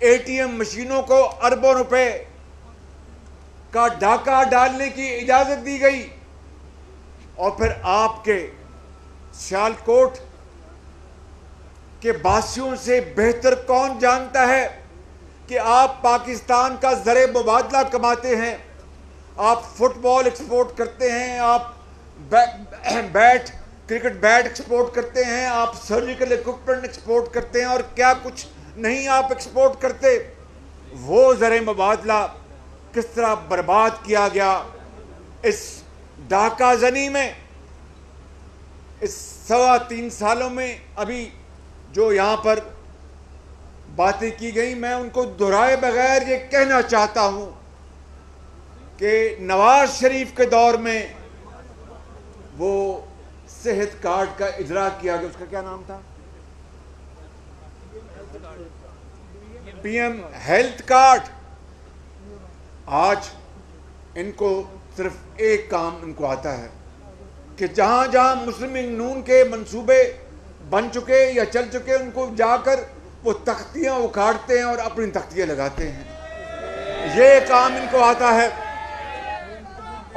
ATM مشینوں کو اربوں روپے کا ڈاکہ ڈالنے کی اجازت دی گئی، اور پھر آپ کے سیالکوٹ کے باسیوں سے بہتر کون جانتا ہے کہ آپ پاکستان کا زر مبادلہ کماتے ہیں، آپ فٹ بال ایکسپورٹ کرتے ہیں، آپ کرکٹ بیٹ ایکسپورٹ کرتے ہیں، آپ سرجیکل ایکوپمنٹ ایکسپورٹ کرتے ہیں، اور کیا کچھ نہیں آپ ایکسپورٹ کرتے۔ وہ زر مبادلہ کس طرح برباد کیا گیا اس ڈاکہ زنی میں، اس 3.25 سالوں میں۔ ابھی جو یہاں پر باتیں کی گئی، میں ان کو دہرائے بغیر یہ کہنا چاہتا ہوں کہ نواز شریف کے دور میں وہ صحت کارڈ کا اجرا کیا گیا، اس کا کیا نام تھا؟ PM health card. آج ان کو صرف ایک کام ان کو آتا ہے کہ جہاں جہاں مسلم لیگ نون کے منصوبے بن چکے یا چل چکے، ان کو جا کر وہ تختیاں اکھاڑتے ہیں اور اپنی تختیاں لگاتے ہیں، یہ کام ان کو آتا ہے۔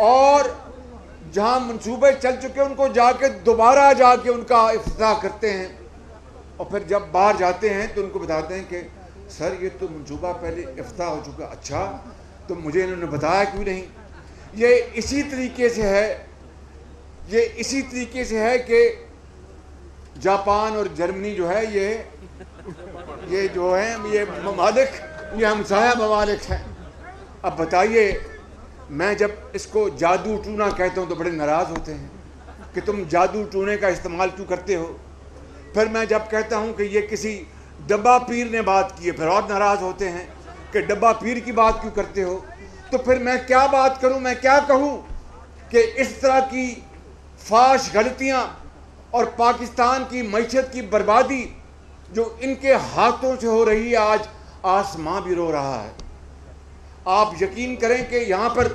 اور جہاں منصوبے چل چکے ان کو جا کے دوبارہ جا کے ان کا افتتاح کرتے ہیں، اور پھر جب باہر جاتے ہیں تو ان کو بتاتے ہیں کہ سر یہ تو منصوبہ پہلے افتتاح ہو چکا۔ اچھا، تو مجھے انہوں نے بتایا کیوں نہیں؟ یہ اسی طریقے سے ہے کہ جاپان اور جرمنی جو ہے یہ جو ہیں یہ ممالک، یہ ہمسایہ ممالک ہیں۔ اب بتائیے، میں جب اس کو جادو ٹونا کہتا ہوں تو بڑے ناراض ہوتے ہیں کہ تم جادو ٹونے کا استعمال کیوں کرتے ہو۔ پھر میں جب کہتا ہوں کہ یہ کسی ڈبہ پیر نے بات کی ہے، پھر اور ناراض ہوتے ہیں کہ ڈبہ پیر کی بات کیوں کرتے ہو۔ تو پھر میں کیا بات کروں، میں کیا کہوں کہ اس طرح کی فاش غلطیاں اور پاکستان کی معیشت کی بربادی جو ان کے ہاتھوں سے ہو رہی ہے، آج آسمان بھی رو رہا ہے۔ آپ یقین کریں کہ یہاں پر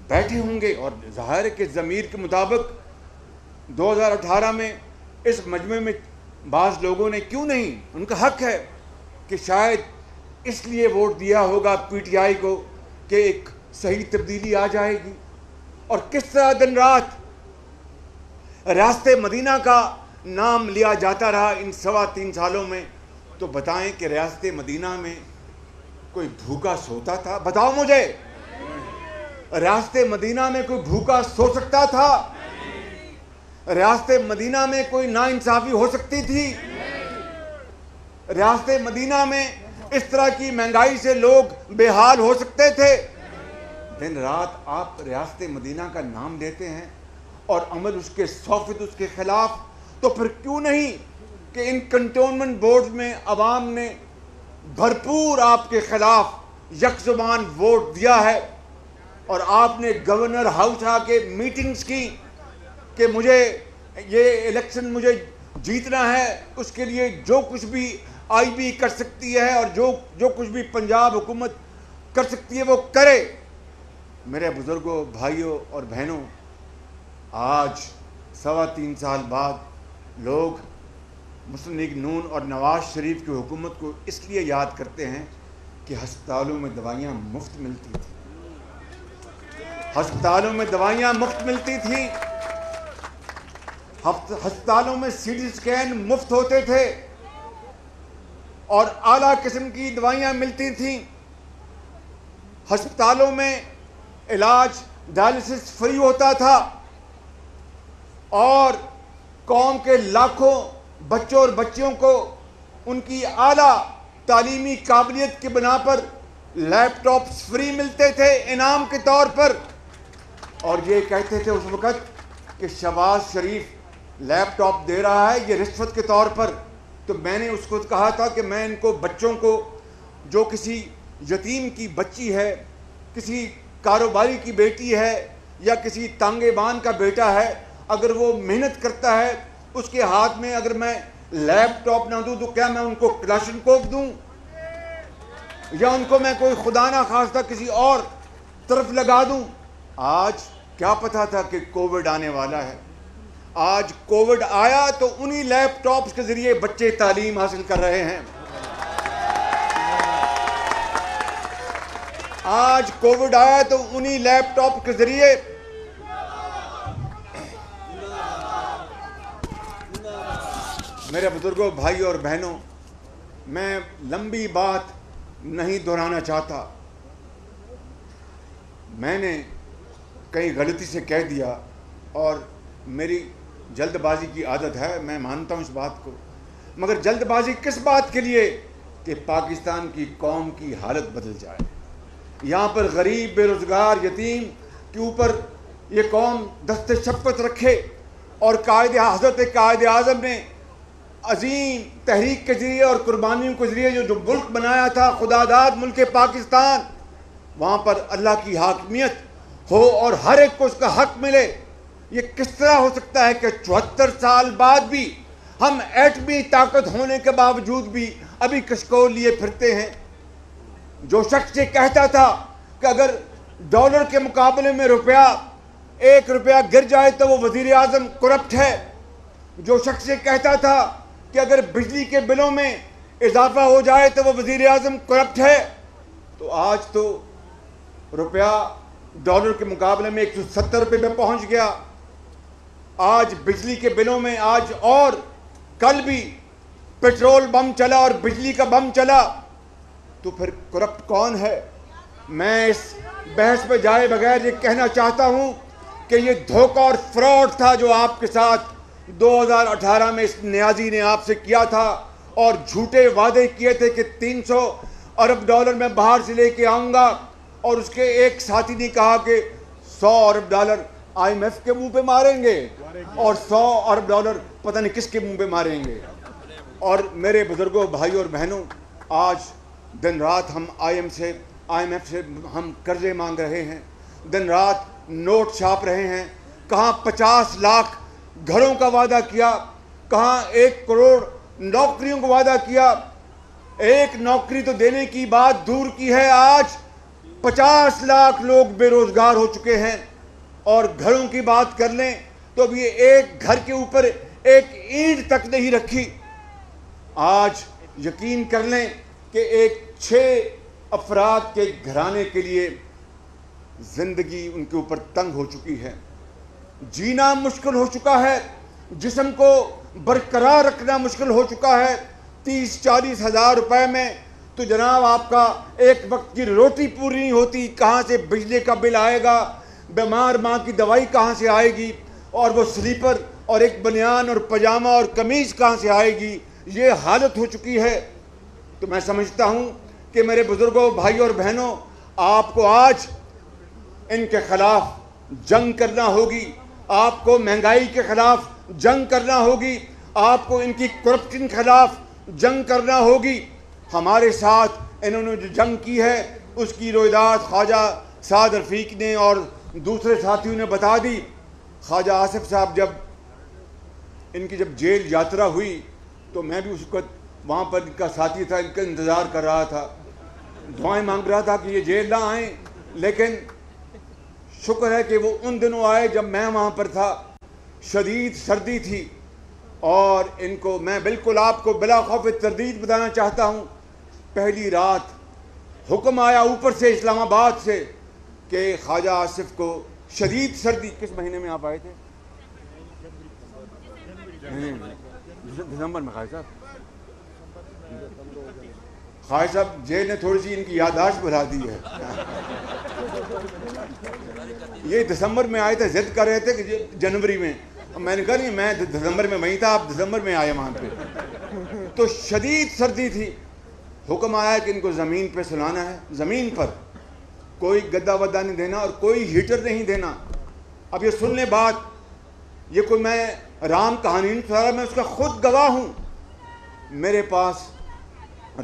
بیٹھے ہوں گے، اور ظاہر ہے کہ ضمیر کے مطابق 2018 میں اس مجمع میں بعض لوگوں نے کیوں نہیں، ان کا حق ہے کہ شاید اس لیے ووٹ دیا ہوگا PTI کو کہ ایک صحیح تبدیلی آ جائے گی۔ اور کس طرح دن رات ریاست مدینہ کا نام لیا جاتا رہا ان 3.25 سالوں میں۔ تو بتائیں کہ ریاست مدینہ میں کوئی بھوکا سوتا تھا؟ بتاؤ مجھے، ریاست مدینہ میں کوئی بھوکا سو سکتا تھا؟ ریاست مدینہ میں کوئی ناانصافی ہو سکتی تھی؟ ریاست مدینہ میں اس طرح کی مہنگائی سے لوگ بے حال ہو سکتے تھے؟ دن رات آپ ریاست مدینہ کا نام لیتے ہیں اور عمل اس کے 100% اس کے خلاف۔ تو پھر کیوں نہیں کہ ان کنٹونمنٹ بورڈز میں عوام نے بھرپور آپ کے خلاف یک زبان ووٹ دیا ہے، اور آپ نے گورنر ہاؤس آ کے میٹنگز کی کہ مجھے یہ الیکشن مجھے جیتنا ہے، اس کے لیے جو کچھ بھی IB کر سکتی ہے اور جو کچھ بھی پنجاب حکومت کر سکتی ہے وہ کرے۔ میرے بزرگوں، بھائیوں اور بہنوں، آج 3.25 سال بعد لوگ مسلم لیگ نون اور نواز شریف کی حکومت کو اس لیے یاد کرتے ہیں کہ ہسپتالوں میں دوائیاں مفت ملتی تھیں، ہسپتالوں میں دوائیاں مفت ملتی تھیں، ہسپتالوں میں CT اسکین مفت ہوتے تھے اور اعلیٰ قسم کی دوائیاں ملتی تھیں، ہسپتالوں میں علاج ڈائلسس فری ہوتا تھا، اور قوم کے لاکھوں بچوں اور بچیوں کو ان کی اعلیٰ تعلیمی قابلیت کی بنا پر لیپ ٹاپس فری ملتے تھے انعام کے طور پر۔ اور یہ کہتے تھے اس وقت کہ شہباز شریف لیپ ٹاپ دے رہا ہے یہ رشوت کے طور پر۔ تو میں نے اس کو کہا تھا کہ میں ان کو بچوں کو، جو کسی یتیم کی بچی ہے، کسی کاروباری کی بیٹی ہے یا کسی تانگے بان کا بیٹا ہے، اگر وہ محنت کرتا ہے اس کے ہاتھ میں اگر میں لیپ ٹاپ نہ دوں تو کیا میں ان کو کلاشنکوف دوں، یا ان کو میں کوئی خدا نہ خواستہ کسی اور طرف لگا دوں؟ آج کیا پتا تھا کہ کووڈ آنے والا ہے؟ آج کووڈ آیا تو انہی لیپ ٹاپس کے ذریعے بچے تعلیم حاصل کر رہے ہیں۔ آج کووڈ آیا تو انہی لیپ ٹاپ کے ذریعے میرے بزرگوں، بھائی اور بہنوں، میں لمبی بات نہیں دہرانا چاہتا. میں نے کہیں غلطی سے کہہ دیا اور میری جلد بازی کی عادت ہے، میں مانتا ہوں اس بات کو، مگر جلد بازی کس بات کے لیے؟ کہ پاکستان کی قوم کی حالت بدل جائے. یہاں پر غریب، بے روزگار، یتیم کے اوپر یہ قوم دست شفقت رکھے. اور حضرت قائد اعظم نے عظیم تحریک کے ذریعے اور قربانیوں کے ذریعے جو ملک بنایا تھا، خدا داد ملک پاکستان، وہاں پر اللہ کی حاکمیت ہو اور ہر ایک کو اس کا حق ملے. یہ کس طرح ہو سکتا ہے کہ 74 سال بعد بھی ہم ایٹمی طاقت ہونے کے باوجود بھی ابھی کشکول لیے پھرتے ہیں؟ جو شخص یہ کہتا تھا کہ اگر ڈالر کے مقابلے میں ایک روپیہ گر جائے تو وہ وزیر اعظم کرپٹ ہے، جو شخص یہ کہتا تھا کہ اگر بجلی کے بلوں میں اضافہ ہو جائے تو وہ وزیر اعظم کرپٹ ہے، تو آج تو روپیہ ڈالر کے مقابلے میں 170 روپے پہ پہنچ گیا. آج بجلی کے بلوں میں اور کل بھی پیٹرول بم چلا اور بجلی کا بم چلا، تو پھر کرپٹ کون ہے؟ میں اس بحث پہ جائے بغیر یہ کہنا چاہتا ہوں کہ یہ دھوکہ اور فراڈ تھا جو آپ کے ساتھ 2018 میں اس نیازی نے آپ سے کیا تھا، اور جھوٹے وعدے کیے تھے کہ 300 ارب ڈالر میں باہر سے لے کے آؤں گا، اور اس کے ایک ساتھی نے کہا کہ 100 ارب ڈالر IMF کے منہ پہ ماریں گے اور 100 ارب ڈالر پتہ نہیں کس کے منہ پہ ماریں گے. اور میرے بزرگوں، بھائی اور بہنوں، آج دن رات ہم IMF سے ہم قرضے مانگ رہے ہیں، دن رات نوٹ چھاپ رہے ہیں. کہاں 50 لاکھ گھروں کا وعدہ کیا، کہاں 1 کروڑ نوکریوں کا وعدہ کیا. ایک نوکری تو دینے کی بات دور کی ہے، آج 50 لاکھ لوگ بے روزگار ہو چکے ہیں. اور گھروں کی بات کر لیں تو اب یہ ایک گھر کے اوپر ایک اینٹ تک نہیں رکھی. آج یقین کر لیں کہ ایک 6 افراد کے گھرانے کے لیے زندگی ان کے اوپر تنگ ہو چکی ہے، جینا مشکل ہو چکا ہے، جسم کو برقرار رکھنا مشکل ہو چکا ہے. 30-40 ہزار روپے میں تو جناب آپ کا ایک وقت کی روٹی پوری نہیں ہوتی. کہاں سے بجلی کا بل آئے گا، بیمار ماں کی دوائی کہاں سے آئے گی، اور وہ سلیپر اور ایک بنیان اور پجامہ اور قمیض کہاں سے آئے گی؟ یہ حالت ہو چکی ہے. تو میں سمجھتا ہوں کہ میرے بزرگوں، بھائی اور بہنوں، آپ کو آج ان کے خلاف جنگ کرنا ہوگی. آپ کو مہنگائی کے خلاف جنگ کرنا ہوگی، آپ کو ان کی کرپشن کے خلاف جنگ کرنا ہوگی. ہمارے ساتھ انہوں نے جو جنگ کی ہے اس کی رویداد خواجہ سعد رفیق نے اور دوسرے ساتھیوں نے بتا دی. خواجہ آصف صاحب ان کی جب جیل یاترا ہوئی تو میں بھی اس وقت وہاں پر ان کا ساتھی تھا، ان کا انتظار کر رہا تھا، دعائیں مانگ رہا تھا کہ یہ جیل نہ آئیں. لیکن شکر ہے کہ وہ ان دنوں آئے جب میں وہاں پر تھا. شدید سردی تھی اور ان کو میں بالکل آپ کو بلا خوف تردید بتانا چاہتا ہوں. پہلی رات حکم آیا اوپر سے اسلام آباد سے کہ خواجہ آصف کو شدید سردی. کس مہینے میں آپ آئے تھے؟ دسمبر میں. خواجہ صاحب جیل نے تھوڑی سی ان کی یادداشت بڑھا دی ہے. یہ دسمبر میں آئے تھے، ضد کر رہے تھے کہ جنوری میں. میں نے کہا نہیں، میں دسمبر میں وہیں تھا، آپ دسمبر میں آئے وہاں پہ. تو شدید سردی تھی. حکم آیا کہ ان کو زمین پہ سلانا ہے، زمین پر کوئی گدا ودا نہیں دینا اور کوئی ہیٹر نہیں دینا. اب یہ سن لیں بات، یہ کوئی میں رام کہانی نہیں سنا رہا، میں اس کا خود گواہ ہوں. میرے پاس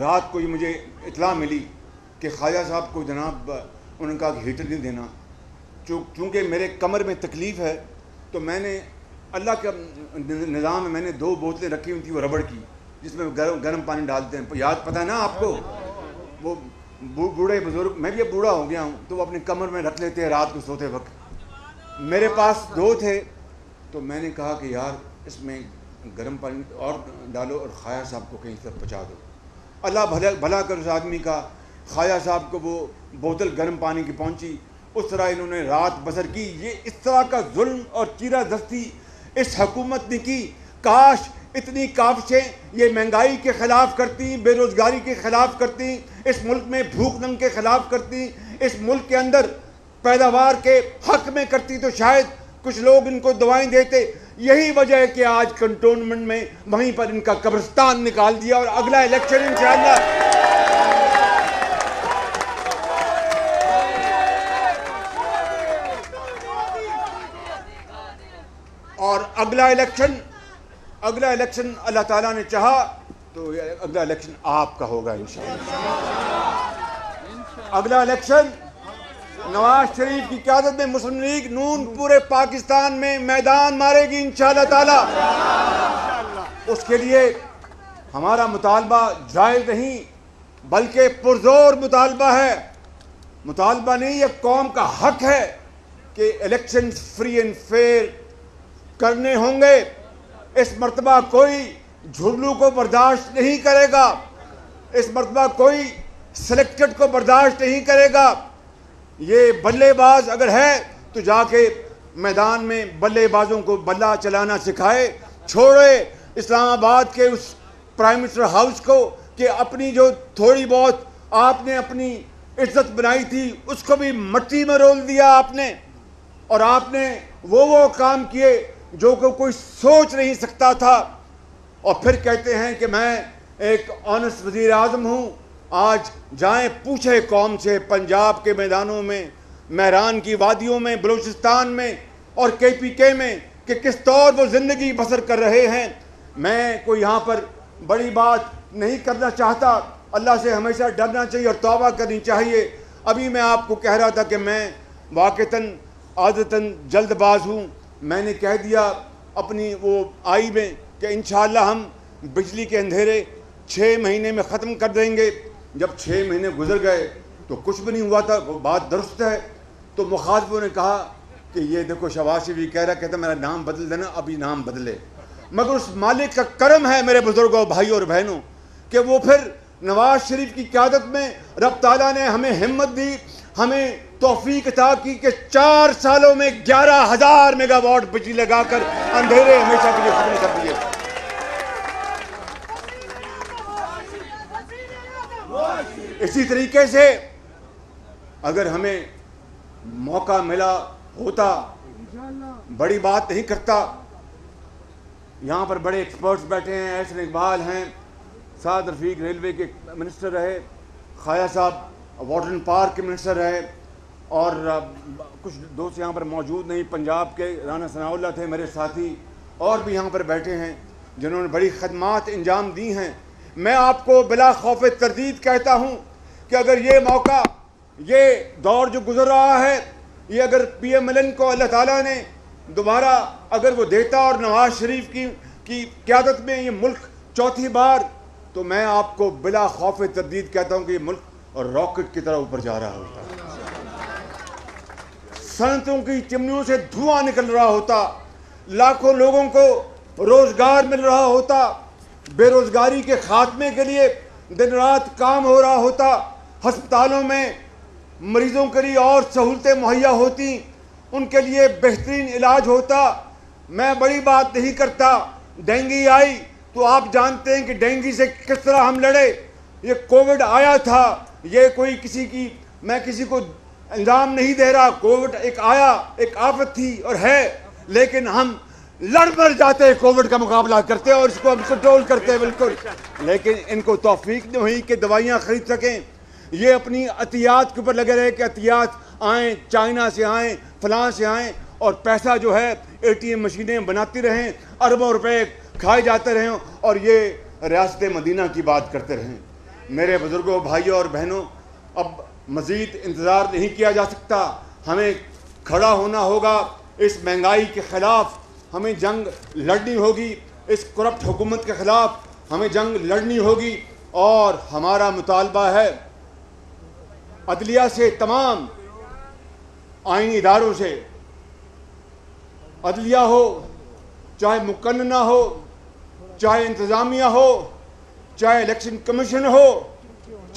رات کو یہ مجھے اطلاع ملی کہ خواجہ صاحب کو جناب انہوں نے کہا کہ ہیٹر نہیں دینا. چونکہ میرے کمر میں تکلیف ہے تو میں نے اللہ کا نظام میں میں نے 2 بوتلیں رکھی ہوئی تھی وہ ربڑ کی، جس میں گرم پانی ڈالتے ہیں. یاد پتہ ہے نا آپ کو، وہ بوڑھے بزرگ، میں بھی اب بوڑھا ہو گیا ہوں تو وہ اپنے کمر میں رکھ لیتے ہیں رات کو سوتے وقت. میرے پاس 2 تھے تو میں نے کہا کہ یار اس میں گرم پانی اور ڈالو اور خواجہ صاحب کو کہیں طرف پہنچا دو. اللہ بھلا کر اس آدمی کا. خواجہ صاحب کو وہ بوتل گرم پانی کی پہنچی، اس طرح انہوں نے رات بسر کی۔ یہ اس طرح کا ظلم اور چیرہ دستی اس حکومت نے کی۔ کاش اتنی کاوشیں یہ مہنگائی کے خلاف کرتی، بے روزگاری کے خلاف کرتی، اس ملک میں بھوک ننگ کے خلاف کرتی، اس ملک کے اندر پیداوار کے حق میں کرتی، تو شاید کچھ لوگ ان کو دعائیں دیتے۔ یہی وجہ ہے کہ آج کنٹونمنٹ میں وہیں پر ان کا قبرستان نکال دیا، اور اگلا الیکشن انشاءاللہ اور اگلا الیکشن اللہ تعالیٰ نے چاہا تو اگلا الیکشن آپ کا ہوگا انشاءاللہ۔ اگلا الیکشن نواز شریف کی قیادت میں مسلم لیگ نون پورے پاکستان میں میدان مارے گی انشاءاللہ تعالی۔ اس کے لیے ہمارا مطالبہ جائز نہیں بلکہ پرزور مطالبہ ہے۔ مطالبہ نہیں، یہ قوم کا حق ہے کہ الیکشن فری اینڈ فیئر کرنے ہوں گے۔ اس مرتبہ کوئی جھرلو کو برداشت نہیں کرے گا، اس مرتبہ کوئی سلیکٹڈ کو برداشت نہیں کرے گا۔ یہ بلے باز اگر ہے تو جا کے میدان میں بلے بازوں کو بلہ چلانا سکھائے، چھوڑے اسلام آباد کے اس پرائم منسٹر ہاؤس کو کہ اپنی جو تھوڑی بہت آپ نے اپنی عزت بنائی تھی اس کو بھی مٹی میں رول دیا آپ نے، اور آپ نے وہ کام کیے جو کوئی سوچ نہیں سکتا تھا، اور پھر کہتے ہیں کہ میں ایک آنسٹ وزیر اعظم ہوں۔ آج جائیں پوچھے قوم سے پنجاب کے میدانوں میں، مہران کی وادیوں میں، بلوچستان میں اور KPK میں کہ کس طور وہ زندگی بسر کر رہے ہیں۔ میں کوئی یہاں پر بڑی بات نہیں کرنا چاہتا، اللہ سے ہمیشہ ڈرنا چاہیے اور توبہ کرنی چاہیے۔ ابھی میں آپ کو کہہ رہا تھا کہ میں واقعتاً عادتاً جلد باز ہوں۔ میں نے کہہ دیا اپنی وہ آئی میں کہ انشاءاللہ ہم بجلی کے اندھیرے 6 مہینے میں ختم کر دیں گے۔ جب 6 مہینے گزر گئے تو کچھ بھی نہیں ہوا تھا، وہ بات درست ہے۔ تو مخاطبوں نے کہا کہ یہ دیکھو شہباز شریف کہہ رہا، کہتا میرا نام بدل دینا، ابھی نام بدلے۔ مگر اس مالک کا کرم ہے میرے بزرگوں، بھائیوں اور بہنوں، کہ وہ پھر نواز شریف کی قیادت میں رب تعالیٰ نے ہمیں ہمت دی، ہمیں توفیق عطا کی کہ 4 سالوں میں 11,000 میگا واٹ بجلی لگا کر اندھیرے ہمیشہ کے لیے ختم کر دیے۔ اسی طریقے سے اگر ہمیں موقع ملا ہوتا، بڑی بات نہیں کرتا، یہاں پر بڑے ایکسپرٹس بیٹھے ہیں، احسن اقبال ہیں، سعد رفیق ریلوے کے منسٹر رہے، خواجہ صاحب واٹر اینڈ پارک کے منسٹر رہے، اور کچھ دوست یہاں پر موجود نہیں، پنجاب کے رانا ثناء اللہ تھے میرے ساتھی، اور بھی یہاں پر بیٹھے ہیں جنہوں نے بڑی خدمات انجام دی ہیں۔ میں آپ کو بلا خوف تردید کہتا ہوں کہ اگر یہ موقع، یہ دور جو گزر رہا ہے، یہ اگر PMLN کو اللہ تعالیٰ نے دوبارہ اگر وہ دیتا اور نواز شریف کی قیادت میں یہ ملک 4تھی بار، تو میں آپ کو بلا خوف تردید کہتا ہوں کہ یہ ملک راکٹ کی طرح اوپر جا رہا ہوتا، صنعتوں کی چمنیوں سے دھواں نکل رہا ہوتا، لاکھوں لوگوں کو روزگار مل رہا ہوتا، بے روزگاری کے خاتمے کے لیے دن رات کام ہو رہا ہوتا، ہسپتالوں میں مریضوں کے لیے اور سہولتیں مہیا ہوتی، ان کے لیے بہترین علاج ہوتا۔ میں بڑی بات نہیں کرتا، ڈینگی آئی تو آپ جانتے ہیں کہ ڈینگی سے کس طرح ہم لڑے۔ یہ کووڈ آیا تھا، یہ کوئی میں کسی کو الزام نہیں دے رہا، کووڈ ایک آیا، ایک آفت تھی اور ہے، لیکن ہم لڑ مر جاتے ہیں، کووڈ کا مقابلہ کرتے اور اس کو ہم کنٹرول کرتے ہیں بالکل، لیکن ان کو توفیق نہیں ہوئی کہ دوائیاں خرید سکیں۔ یہ اپنی عطیات کے اوپر لگے رہے کہ عطیات آئیں، چائنا سے آئیں، فلاں سے آئیں، اور پیسہ جو ہے ATM مشینیں بناتی رہیں، اربوں روپے کھائے جاتے رہیں، اور یہ ریاست مدینہ کی بات کرتے رہیں۔ میرے بزرگوں، بھائیوں اور بہنوں، اب مزید انتظار نہیں کیا جا سکتا، ہمیں کھڑا ہونا ہوگا، اس مہنگائی کے خلاف ہمیں جنگ لڑنی ہوگی، اس کرپٹ حکومت کے خلاف ہمیں جنگ لڑنی ہوگی، اور ہمارا مطالبہ ہے عدلیہ سے، تمام آئینی اداروں سے، عدلیہ ہو چاہے مقننہ ہو، چاہے انتظامیہ ہو، چاہے الیکشن کمیشن ہو،